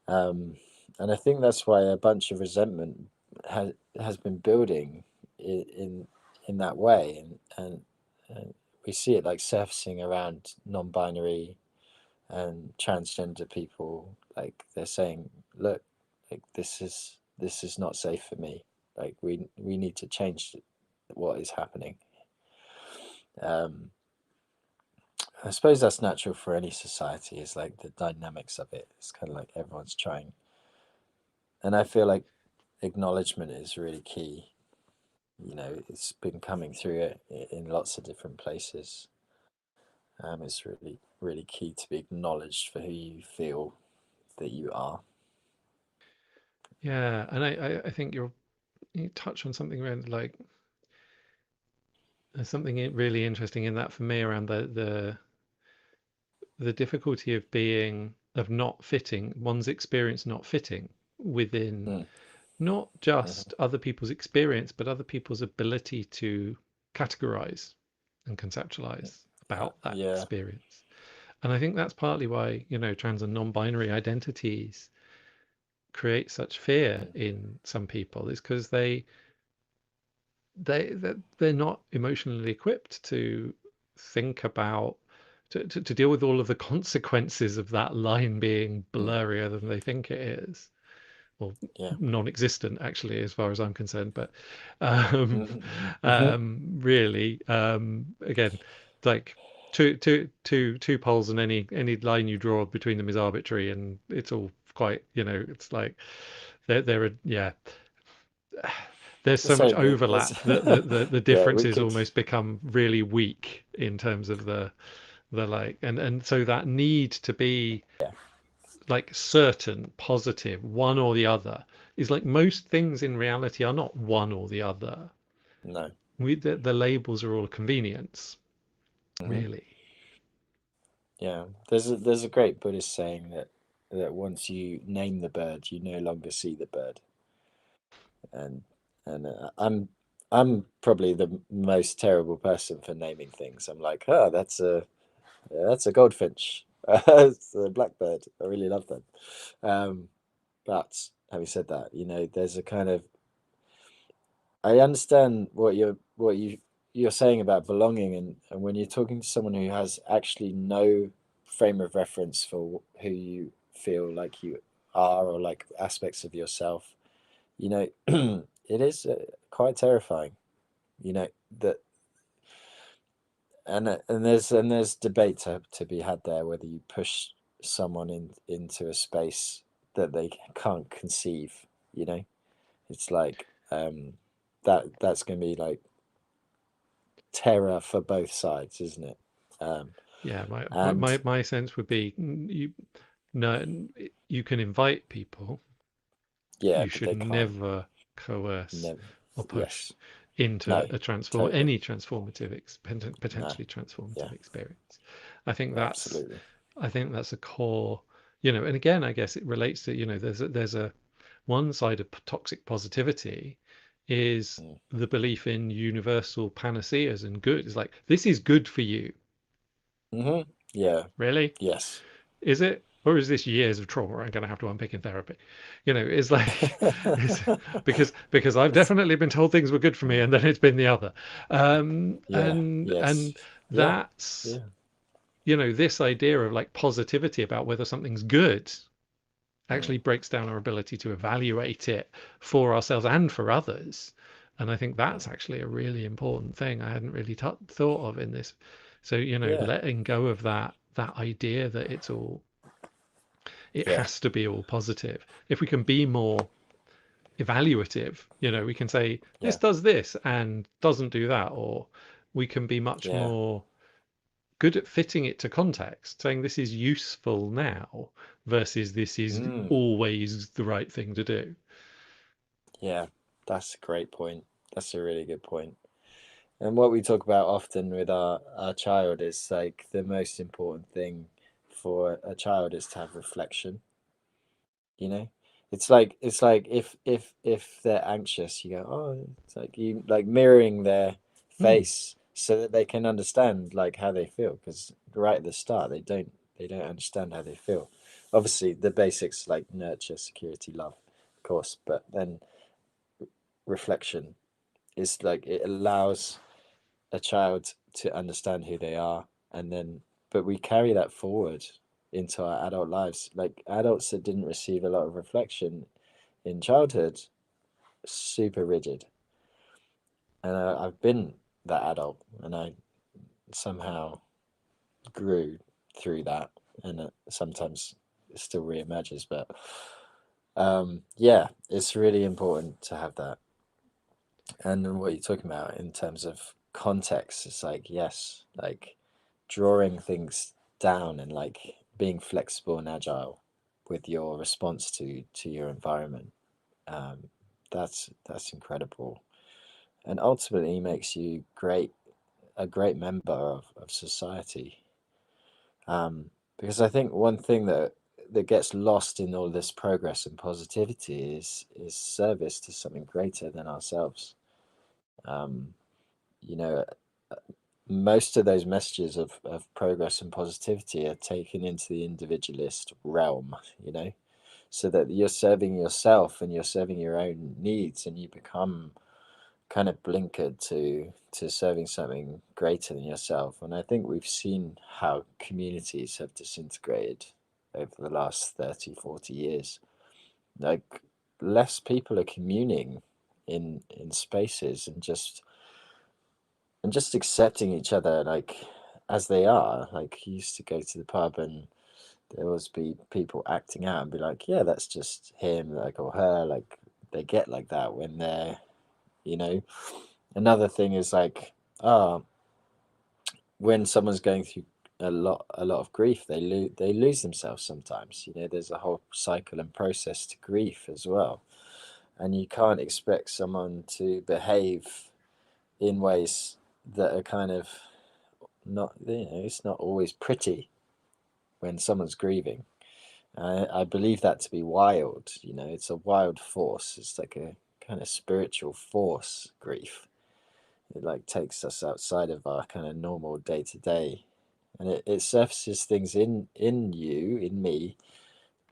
Um, and I think that's why a bunch of resentment has been building in that way, and we see it like surfacing around non-binary and transgender people. Like they're saying, look, like this is not safe for me. Like we need to change what is happening. Um, I suppose that's natural for any society. Is like the dynamics of it. It's kind of like everyone's trying, and I feel like acknowledgement is really key. It's been coming through it in lots of different places. It's really, really key to be acknowledged for who you feel that you are. Yeah, and I think you touch on something around like there's something really interesting in that for me around the difficulty of being of not fitting one's experience not fitting within Mm. not Mm-hmm. just other people's experience but other people's ability to categorize and conceptualize about that Yeah. experience. And I think that's partly why, trans and non-binary identities create such fear Mm. in some people is because they're not emotionally equipped to think about to deal with all of the consequences of that line being Mm. blurrier than they think it is, or Yeah. non-existent actually, as far as I'm concerned. But um, Mm-hmm. really, again, like two poles, and any line you draw between them is arbitrary, and it's all quite, it's like there are, yeah, there's so much So there's, overlap that the yeah, we differences could, almost become really weak in terms of the like, and so that need to be yeah, like certain positive one or the other is like most things in reality are not one or the other. no. The labels are all a convenience, Hmm. really. Yeah, there's a great Buddhist saying that once you name the bird, you no longer see the bird, and I'm probably the most terrible person for naming things. I'm like, oh, that's a goldfinch. It's a blackbird. I really love them. Um, but having said that, there's a kind of, I understand what you're saying about belonging, and when you're talking to someone who has actually no frame of reference for who you feel like you are, or like aspects of yourself, it is quite terrifying. That, and there's debate to be had there, whether you push someone into a space that they can't conceive. It's like, that's going to be like terror for both sides, isn't it? Um, Yeah, and my sense would be you no you can invite people, yeah, you but should they can't never coerce never. or push Yes. into No. a transform Totally. any transformative No. potentially transformative Yeah. experience. I think that's Absolutely. I think that's a core. And again, I guess it relates to, there's a one side of toxic positivity is Mm. the belief in universal panaceas and good. It's like, this is good for you. Hmm. Yeah. Really? Yes. Is it? Or is this years of trauma I'm going to have to unpick in therapy? It's like, it's, because I've It's definitely been told things were good for me, and then it's been the other. yeah. And Yes. Yeah. that's, Yeah. this idea of like positivity about whether something's good Mm. actually breaks down our ability to evaluate it for ourselves and for others. And I think Mm. that's actually a really important thing I hadn't really thought of in this. So, Yeah. letting go of that idea that it Yeah. has to be all positive. If we can be more evaluative, we can say this Yeah. does this and doesn't do that, or we can be much Yeah. more good at fitting it to context, saying this is useful now versus this is Mm. always the right thing to do. Yeah. That's a great point. That's a really good point. And what we talk about often with our child is like the most important thing for a child is to have reflection, you know? It's like if they're anxious, you go, oh, it's like you like mirroring their Hmm. face so that they can understand like how they feel. Because right at the start they don't understand how they feel. Obviously the basics like nurture, security, love, of course, but then reflection is like it allows a child to understand who they are, and then but we carry that forward into our adult lives. Like adults that didn't receive a lot of reflection in childhood, super rigid. And I've been that adult, and I somehow grew through that, and sometimes it still reemerges. But yeah, it's really important to have that. And then what you're talking about in terms of context, it's like yes, like drawing things down and like being flexible and agile with your response to your environment. Um, that's incredible, and ultimately makes you a great member of society. Because I think one thing that gets lost in all this progress and positivity is service to something greater than ourselves. Um, you know, most of those messages of progress and positivity are taken into the individualist realm, so that you're serving yourself and you're serving your own needs, and you become kind of blinkered to serving something greater than yourself. And I think we've seen how communities have disintegrated over the last 30, 40 years. Like less people are communing in spaces and just accepting each other like as they are. Like you used to go to the pub and there always be people acting out and be like, yeah, that's just him, like, or her, like they get like that when they're, you know. Another thing is like, oh, when someone's going through a lot of grief, they lose themselves sometimes. There's a whole cycle and process to grief as well, and you can't expect someone to behave in ways that are kind of not, it's not always pretty when someone's grieving. I believe that to be wild. It's a wild force. It's like a kind of spiritual force, grief. It like takes us outside of our kind of normal day to day. And it surfaces things in you, in me,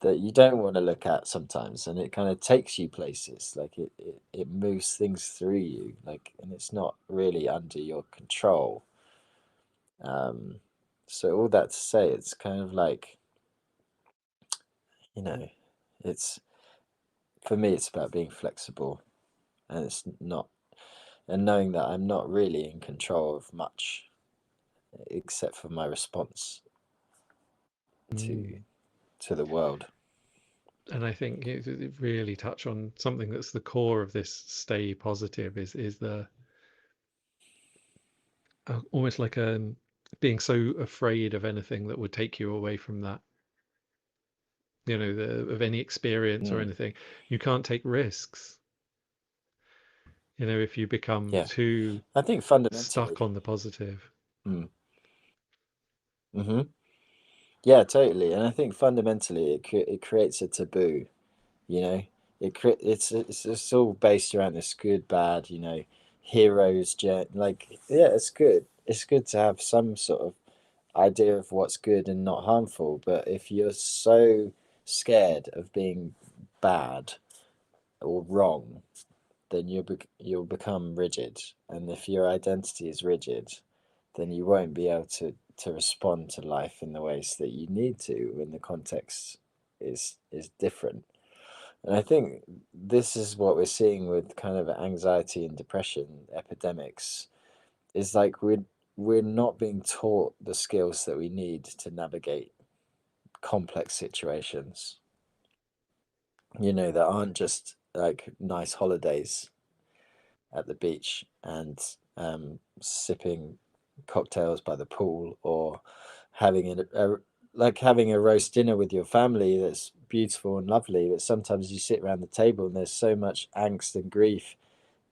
that you don't want to look at sometimes. And it kind of takes you places. Like it moves things through you. Like, and it's not really under your control. Um, so all that to say, it's kind of like, you know, it's for me, it's about being flexible, and it's not, and knowing that I'm not really in control of much except for my response to Mm. to the world. And I think it really touch on something that's the core of this stay positive is the almost like being so afraid of anything that would take you away from that, of any experience or Mm, anything. You can't take risks, if you become yeah, too I think stuck fundamentally. on the positive. Mm, hmm Yeah, totally. And I think fundamentally it creates a taboo, you know. It's all based around this good, bad, heroes, like, yeah, it's good. It's good to have some sort of idea of what's good and not harmful. But if you're so scared of being bad or wrong, then you'll become rigid. And if your identity is rigid, then you won't be able to respond to life in the ways that you need to when the context is different. And I think this is what we're seeing with kind of anxiety and depression epidemics, is like we're not being taught the skills that we need to navigate complex situations, that aren't just like nice holidays at the beach and sipping cocktails by the pool, or having like having a roast dinner with your family that's beautiful and lovely, but sometimes you sit around the table and there's so much angst and grief,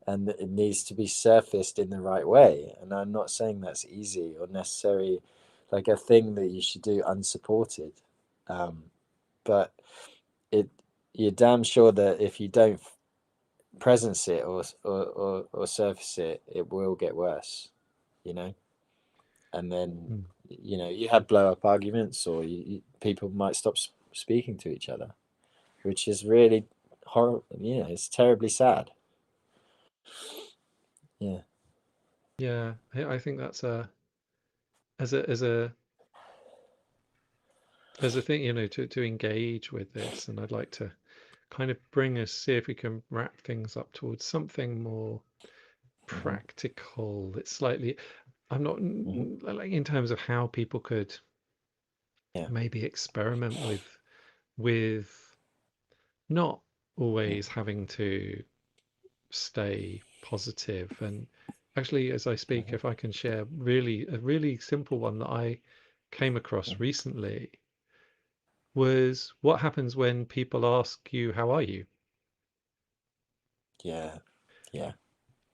and it needs to be surfaced in the right way. And I'm not saying that's easy or necessary, like a thing that you should do unsupported, um, but it you're damn sure that if you don't presence it or surface it, it will get worse, you know. And then Mm. you have blow up arguments, or people might stop speaking to each other, which is really horrible. It's terribly sad. Yeah. Yeah, I think that's as a as a as a thing, to engage with this, and I'd like to kind of bring us, see if we can wrap things up towards something more Hmm. practical. It's slightly, I'm not Hmm. like in terms of how people could Yeah. maybe experiment with not Yeah. always having to stay positive. And actually, as I speak, Hmm. if I can share a really simple one that I came across Hmm. recently was what happens when people ask you, how are you? Yeah. Yeah.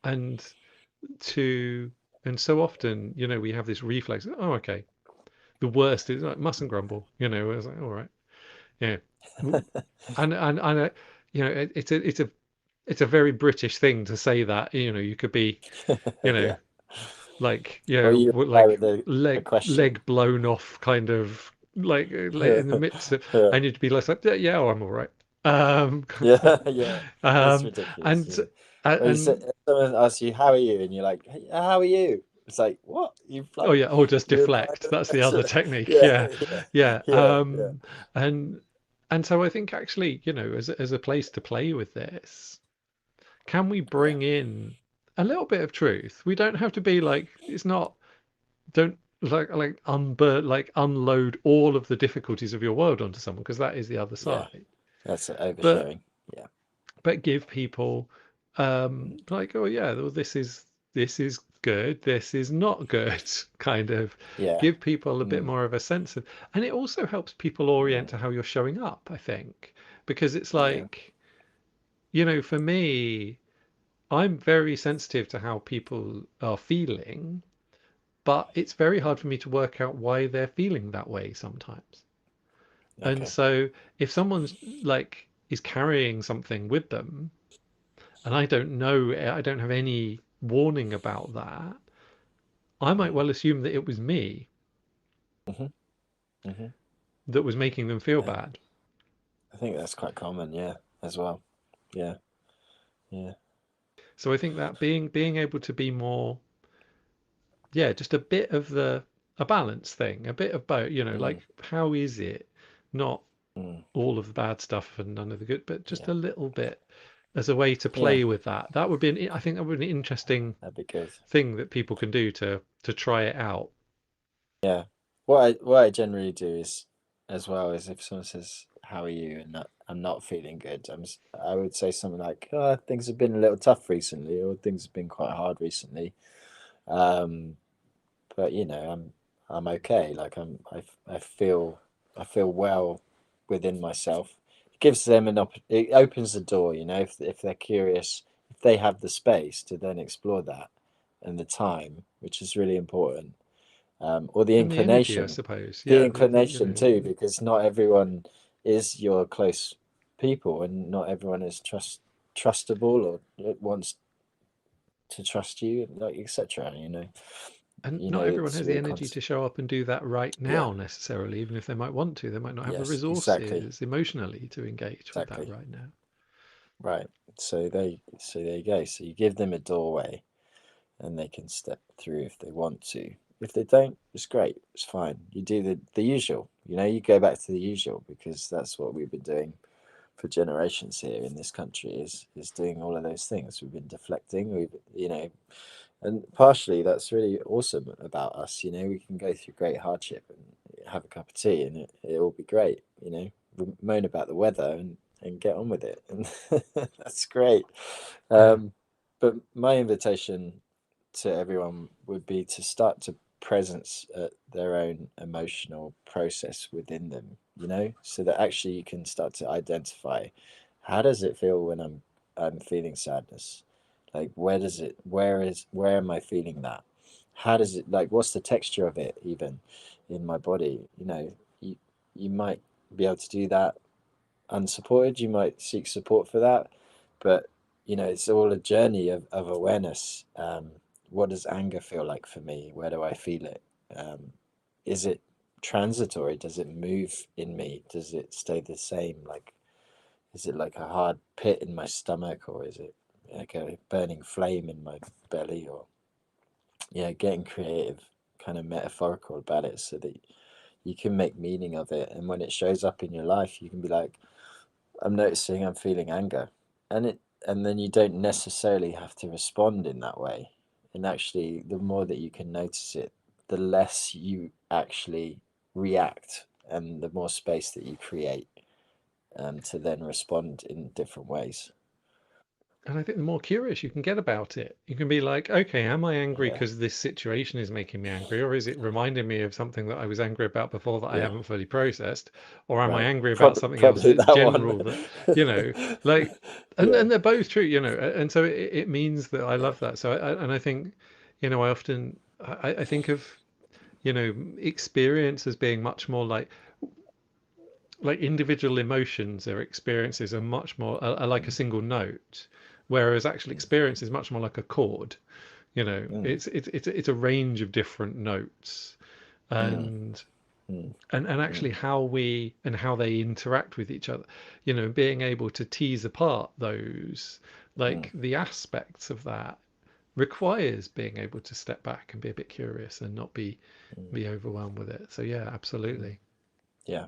And to, and so often, we have this reflex, oh, okay, the worst is like mustn't grumble, I was like, all right, yeah. And it's a very British thing to say that, you could be, you know, Yeah. like, Or you reply like with a question. leg blown off, kind of like in the midst of, Yeah. and you'd be like, yeah, yeah, oh, I'm all right. Um, Yeah. Yeah. It's um, ridiculous. and Yeah. Or you say, and if someone asks you, "How are you?" and you're like, "Hey, how are you?" It's like, what? You've oh like yeah, or just you reply deflect. with That's a the other question. technique. Yeah. Yeah, Yeah. yeah. Yeah. Yeah. And so I think actually, as a place to play with this, can we Yeah. bring in a little bit of truth? We don't have to be like, it's not, don't like unload all of the difficulties of your world onto someone, because that is the other Yeah. side. That's But oversharing. Yeah. give people like, oh yeah, well, this is good, this is not good, kind of Yeah. give people a bit Mm. more of a sense of, and it also helps people orient Mm. to how you're showing up, I think, because it's Yeah. like, for me, I'm very sensitive to how people are feeling, but it's very hard for me to work out why they're feeling that way sometimes. And Okay. so if someone's like is carrying something with them, and I don't know, I don't have any warning about that, I might Mm. well assume that it was me Hmm. Hmm. that was making them feel I, bad. I think that's quite common. Yeah. As well. Yeah. Yeah. So I think that being able to be more, yeah, just a bit of a balance thing, a bit of both, Mm. like how is it not Mm. all of the bad stuff and none of the good, but just Yeah. a little bit as a way to Yeah. play with that. That would be I think that would be an interesting That'd be good. thing that people can do to try it out. Yeah. What I generally do is, as well, is if someone says, "How are you?" and I'm not feeling good, I would say something like, "Oh, things have been a little tough recently, or things have been quite hard recently. Um, but I'm okay. Like I feel well within myself." It gives them it opens the door, if they're curious, if they have the space to then explore that and the time, which is really important. or And the energy, I suppose. the Yeah, you inclination know, too, because not everyone is your close people, and not everyone is trustable or wants to trust you, like etc. and not everyone It's has the really energy to show up and do that right yeah, now necessarily, even if they might want to. They might not have the yes, exactly, resources emotionally to engage with that exactly, right now. right. So there you go. So you give them a doorway, and they can step through if they want to. If they don't, it's great. It's fine. You do the usual. You go back to the usual, because that's what we've been doing for generations here in this country, is doing all of those things. We've been deflecting. And partially that's really awesome about us. We can go through great hardship and have a cup of tea, and it will be great. We moan about the weather and get on with it, and that's great. Yeah. But my invitation to everyone would be to start to presence their own emotional process within them, so that actually you can start to identify, how does it feel when I'm feeling sadness? Like, where am I feeling that? How does it, like, what's the texture of it even in my body? You might be able to do that unsupported. You might seek support for that, but it's all a journey of awareness. What does anger feel like for me? Where do I feel it? Is it transitory? Does it move in me? Does it stay the same? Like, is it like a hard pit in my stomach, or is it like a burning flame in my belly? Or getting creative, kind of metaphorical about it, so that you can make meaning of it, and when it shows up in your life, you can be like, I'm noticing I'm feeling anger, and then you don't necessarily have to respond in that way. And actually, the more that you can notice it, the less you actually react, and the more space that you create, to then respond in different ways. And I think the more curious you can get about it, you can be like, okay, am I angry Yeah, because this situation is making me angry, or is it reminding me of something that I was angry about before that I yeah, haven't fully processed, or am I right. angry about something else Probably that's that one. general that, you know, like, Yeah, and they're both true, and so it means that I yeah, love that. So and I think, I often I think of, experience as being much more like individual emotions or experiences are much more are like a mm, single note, whereas actual mm, experience is much more like a chord. mm, It's a range of different notes, mm, and mm, and mm, actually how they interact with each other, being able to tease apart those, mm, like the aspects of that, requires being able to step back and be a bit curious and not mm, be overwhelmed with it. So yeah, mm. absolutely. Yeah.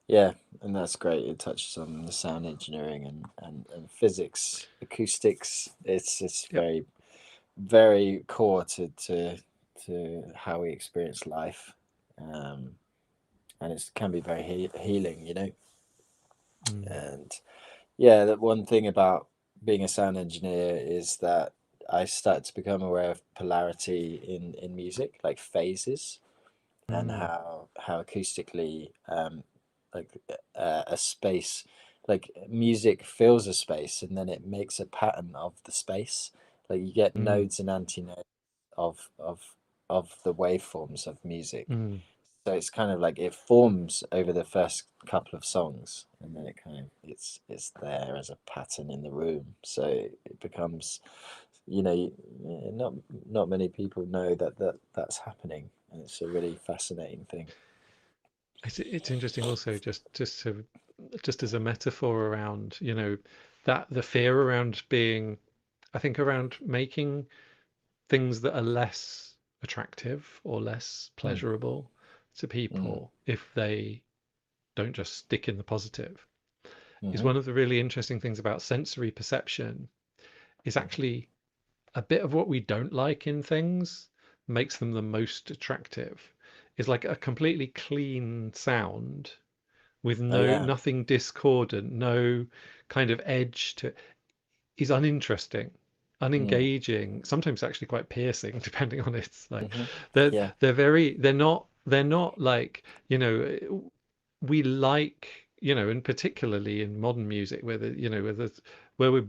Yeah, and that's great. It touches on the sound engineering and physics, acoustics. It's Yep. very, very core to how we experience life, um, and it can be very healing. Mm. And yeah, that one thing about being a sound engineer is that I started to become aware of polarity in music, like phases, and Mm. how acoustically, like a space, like music fills a space, and then it makes a pattern of the space. Like, you get Mm. nodes and antinodes of the waveforms of music. Mm. So it's kind of like it forms over the first couple of songs, and then it's there as a pattern in the room. So it becomes, not many people know that's happening, and it's a really fascinating thing. It's interesting also, just as a metaphor around, that the fear around being, I think, around making things that are less attractive or less Mm, pleasurable to mm, people if they don't just stick in the positive, is mm-hmm, one of the really interesting things about sensory perception, is actually a bit of what we don't like in things makes them the most attractive. Is like a completely clean sound with oh yeah, nothing discordant, no kind of edge to, is uninteresting, mm, unengaging, sometimes actually quite piercing, depending on its like, mm-hmm, yeah, they're not like, we like, and particularly in modern music where where we're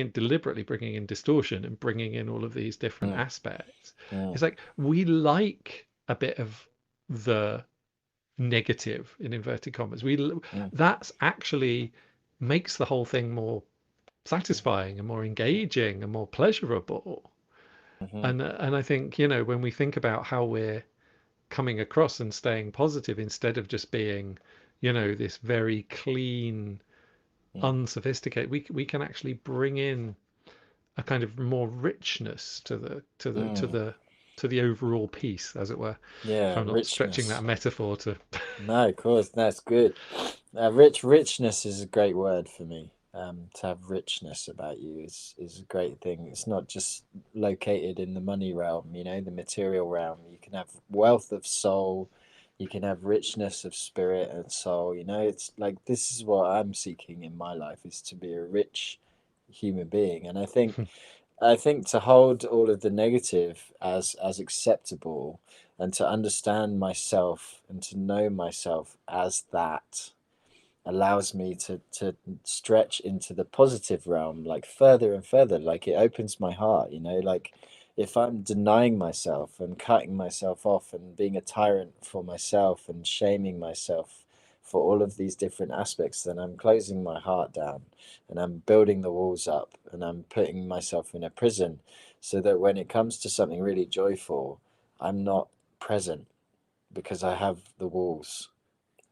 deliberately bringing in distortion and bringing in all of these different mm, aspects. mm, It's like we like a bit of the negative in inverted commas. We mm, That's actually makes the whole thing more satisfying and more engaging and more pleasurable. mm-hmm, And I think, when we think about how we're coming across and staying positive instead of just being, this very clean, mm, unsophisticated, we can actually bring in a kind of more richness to the to the to mm. the to the overall piece, as it were. If Yeah, I'm not stretching that richness. metaphor to. No, of course, that's good. Richness is a great word for me. To have richness about you is a great thing. It's not just located in the money realm, the material realm. You can have wealth of soul, you can have richness of spirit and soul. It's like this is what I'm seeking in my life is to be a rich human being. And I think to hold all of the negative as acceptable and to understand myself and to know myself as that allows me to stretch into the positive realm like further and further. Like it opens my heart, like if I'm denying myself and cutting myself off and being a tyrant for myself and shaming myself for all of these different aspects, then I'm closing my heart down and I'm building the walls up and I'm putting myself in a prison so that when it comes to something really joyful, I'm not present because I have the walls.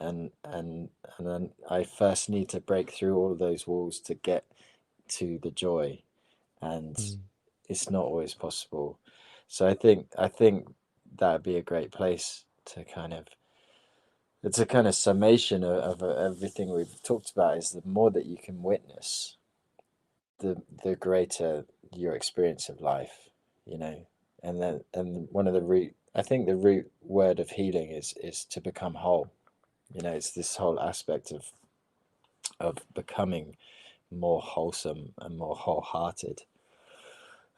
And then I first need to break through all of those walls to get to the joy, and Mm, it's not always possible. So I think that'd be a great place to kind of, it's a kind of summation of everything we've talked about, is the more that you can witness, the greater your experience of life, you know. And one of the root, I think the root word of healing is to become whole. It's this whole aspect of becoming more wholesome and more wholehearted.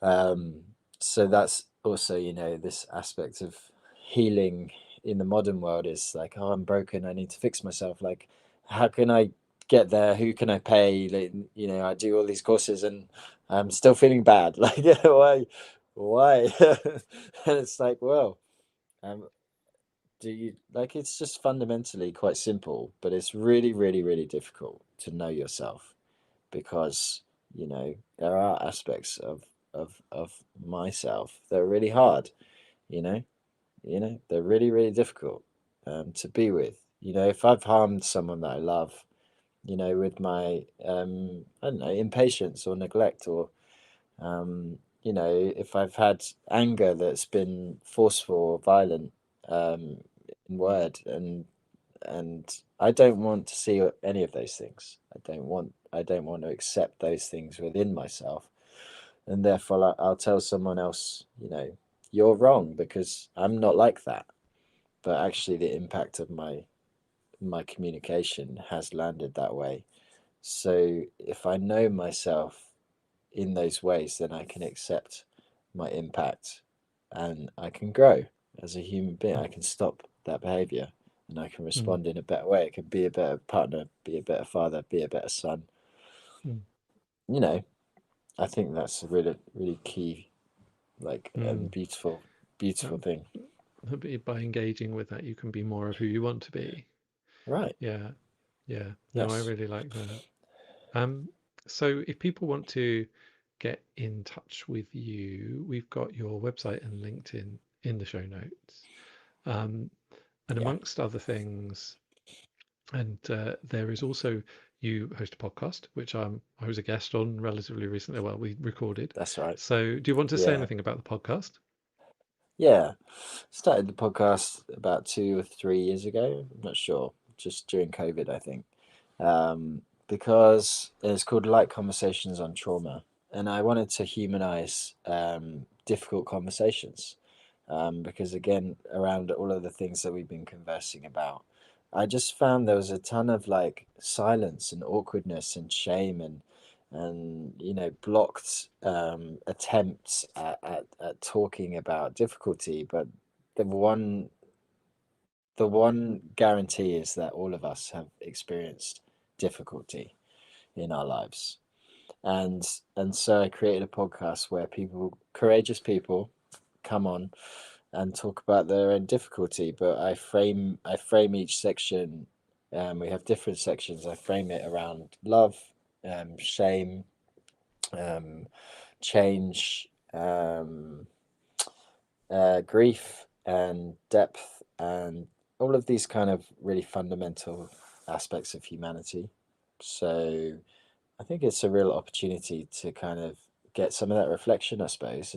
Um, so that's also, this aspect of healing in the modern world is like, oh, I'm broken, I need to fix myself. Like, how can I get there? Who can I pay? Like, I do all these courses and I'm still feeling bad. Like, why? And it's like, well, um, do you like, it's just fundamentally quite simple, but it's really, really, really difficult to know yourself because there are aspects of myself that are really hard. You know, they're really, really difficult to be with. If I've harmed someone that I love, with my I don't know, impatience or neglect, or if I've had anger that's been forceful or violent in word, and I don't want to see any of those things. I don't want to accept those things within myself, and therefore I'll tell someone else, you're wrong because I'm not like that. But actually, the impact of my communication has landed that way. So if I know myself in those ways, then I can accept my impact and I can grow as a human being. I can stop that behavior and I can mm, respond in a better way. I can be a better partner, be a better father, be a better son. mm, You know, I think that's a really, really key, like, and mm. beautiful, That, beautiful thing. by engaging with that, you can be more of who you want to be. Right. Yeah, yeah. No, I Yes, really like that. Um, so if people want to get in touch with you, we've got your website and LinkedIn in the show notes. Um, and yeah, amongst other things, and there is also, you host a podcast, which I was a guest on relatively recently. Well, we recorded. that's right. So do you want to say Yeah, anything about the podcast? yeah. Started the podcast about 2 or 3 years ago. I'm not sure, just during COVID, I think. Because it's called Light Conversations on Trauma, and I wanted to humanize difficult conversations. Because again, around all of the things that we've been conversing about, I just found there was a ton of like silence and awkwardness and shame and blocked attempts at talking about difficulty. But the one the one guarantee is that all of us have experienced difficulty in our lives, and so I created a podcast where courageous people come on, and talk about their own difficulty. But I frame each section. We have different sections. I frame it around love, shame, um, change, grief, and depth, and all of these kind of really fundamental aspects of humanity. So I think it's a real opportunity to kind of get some of that reflection, I suppose,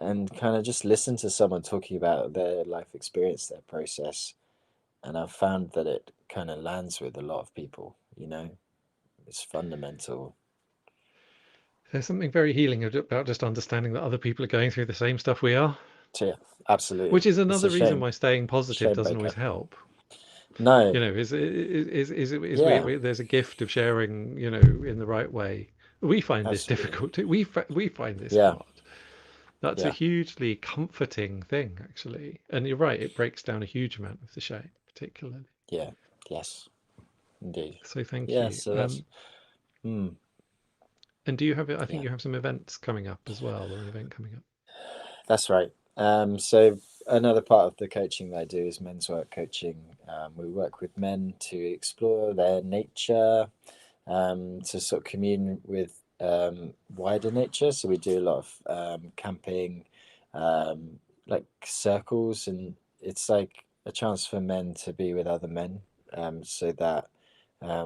and kind of just listen to someone talking about their life experience, their process. And I've found that it kind of lands with a lot of people, it's fundamental. There's something very healing about just understanding that other people are going through the same stuff we are, So, yeah, absolutely. which is It's another a reason why staying positive shame doesn't always breaker. help. No, You know, is yeah, there's a gift of sharing, in the right way. We find this absolutely. difficult. We find this Yeah, hard. That's a yeah, hugely comforting thing, actually. And you're right, it breaks down a huge amount of the shame, particularly. yeah, yes, indeed. So thank Yeah, you. so mm, And do you have, I think yeah, you have some events coming up as well, or an event coming up. that's right. So another part of the coaching that I do is men's work coaching. We work with men to explore their nature, to sort of commune with wider nature. So we do a lot of camping, like circles, and it's like a chance for men to be with other men, so that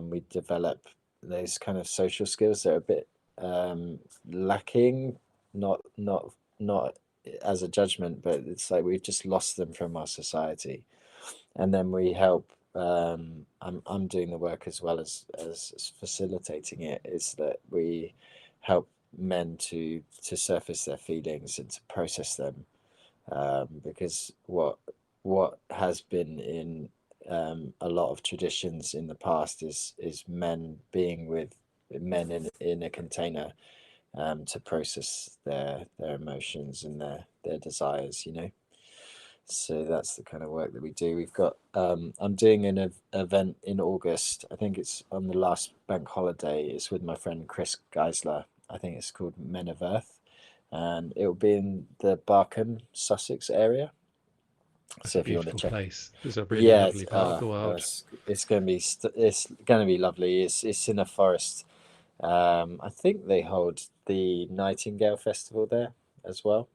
we develop those kind of social skills that are a bit lacking. Not as a judgment, but it's like we've just lost them from our society, and then we help. I'm doing the work as well as facilitating it. Is that we help men to surface their feelings and to process them, because what has been in a lot of traditions in the past is men being with men in a container, to process their emotions and their desires, so that's the kind of work that we do. We've got I'm doing an event in August. I think it's on the last bank holiday. It's with my friend Chris Geisler. I think it's called Men of Earth, and it will be in the Barkham, Sussex area. That's So a if you want to beautiful check, place. It's a really yeah, lovely part of the world. it's going to be it's going to be lovely. It's in a forest. I think they hold the Nightingale Festival there as well,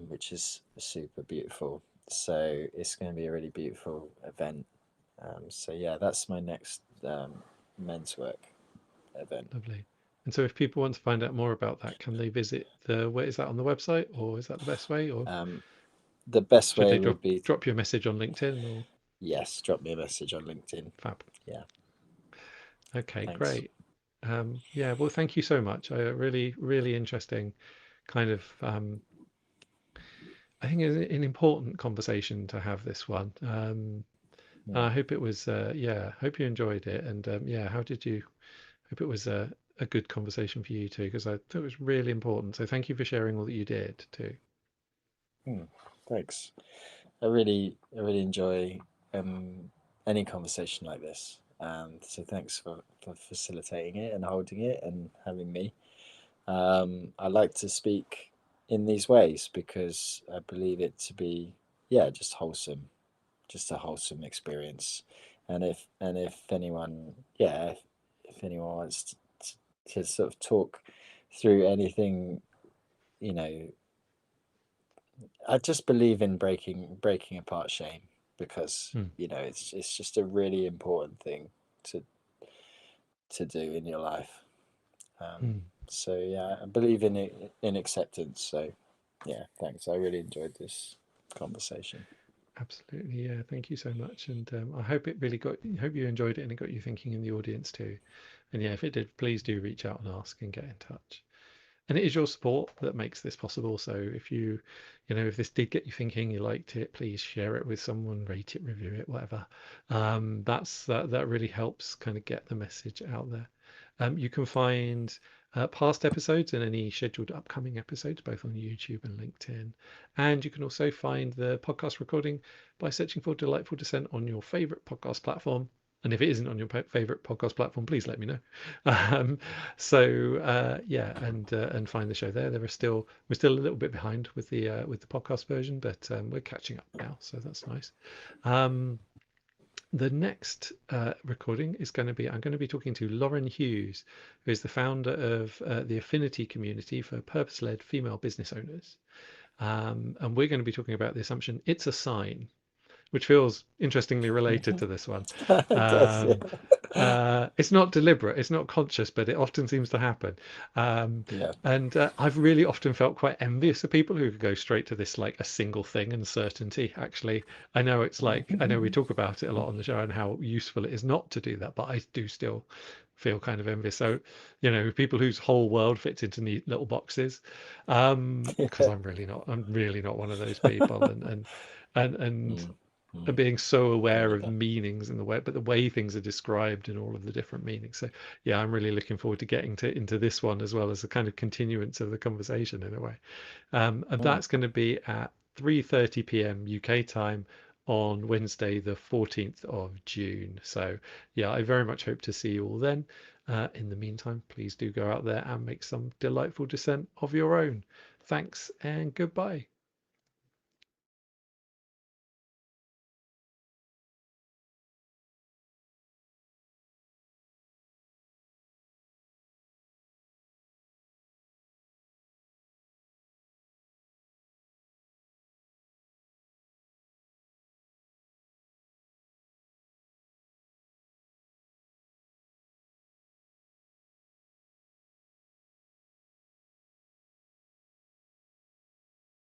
which is super beautiful. So it's going to be a really beautiful event. So yeah, that's my next men's work event. Lovely. And so if people want to find out more about that, can they visit where is that on the website, or is that the best way, or Um, the best should way they would be, drop you a message on LinkedIn or yes, drop me a message on LinkedIn. Fab? Yeah, Okay, thanks. great. Yeah, well, thank you so much. Really, really interesting kind of, I think it's an important conversation to have this one. Hmm. I hope it was, yeah, hope you enjoyed it. And yeah, how did you, hope it was a good conversation for you too, because I thought it was really important. So thank you for sharing all that you did too. Hmm. Thanks. I really enjoy any conversation like this. And so thanks for facilitating it and holding it and having me. I like to speak in these ways because I believe it to be, yeah, just wholesome, just a wholesome experience. And if anyone, yeah, if anyone wants to sort of talk through anything, you know, I just believe in breaking apart shame, because Hmm. it's just a really important thing to to do in your life. Um, Hmm. so yeah, I believe in it, in acceptance. So yeah, thanks. I really enjoyed this conversation. Absolutely, yeah. Thank you so much, and I hope it really hope you enjoyed it and it got you thinking in the audience too. And yeah, if it did, please do reach out and ask and get in touch. And it is your support that makes this possible. So if if this did get you thinking, you liked it, please share it with someone, rate it, review it, whatever. That really helps kind of get the message out there. You can find past episodes and any scheduled upcoming episodes both on YouTube and LinkedIn. And you can also find the podcast recording by searching for Delightful Descent on your favorite podcast platform. And if it isn't on your favorite podcast platform, please let me know. Um, yeah, and find the show there. We're still a little bit behind with the podcast version, but we're catching up now, so that's nice. The next recording is going to be, I'm going to be talking to Lauren Hughes, who is the founder of the Affinity Community for Purpose-Led Female Business Owners. And we're going to be talking about the assumption it's a sign, which feels interestingly related to this one. It does, Um, yeah. it's not deliberate, it's not conscious, but it often seems to happen. Yeah. And I've really often felt quite envious of people who could go straight to this like a single thing and certainty. Actually, I know it's like, I know we talk about it a lot on the show and how useful it is not to do that, but I do still feel kind of envious. So, people whose whole world fits into neat little boxes, because I'm really not one of those people. And Mm, and mm, being so me aware of neither. meanings and the way things are described and all of the different meanings. So yeah, I'm really looking forward to getting into this one as well as a kind of continuance of the conversation in a way. And Mm. that's going to be at 3:30 p.m. UK time on Wednesday, the 14th of June. So yeah, I very much hope to see you all then. In the meantime, please do go out there and make some delightful dissent of your own. Thanks and goodbye.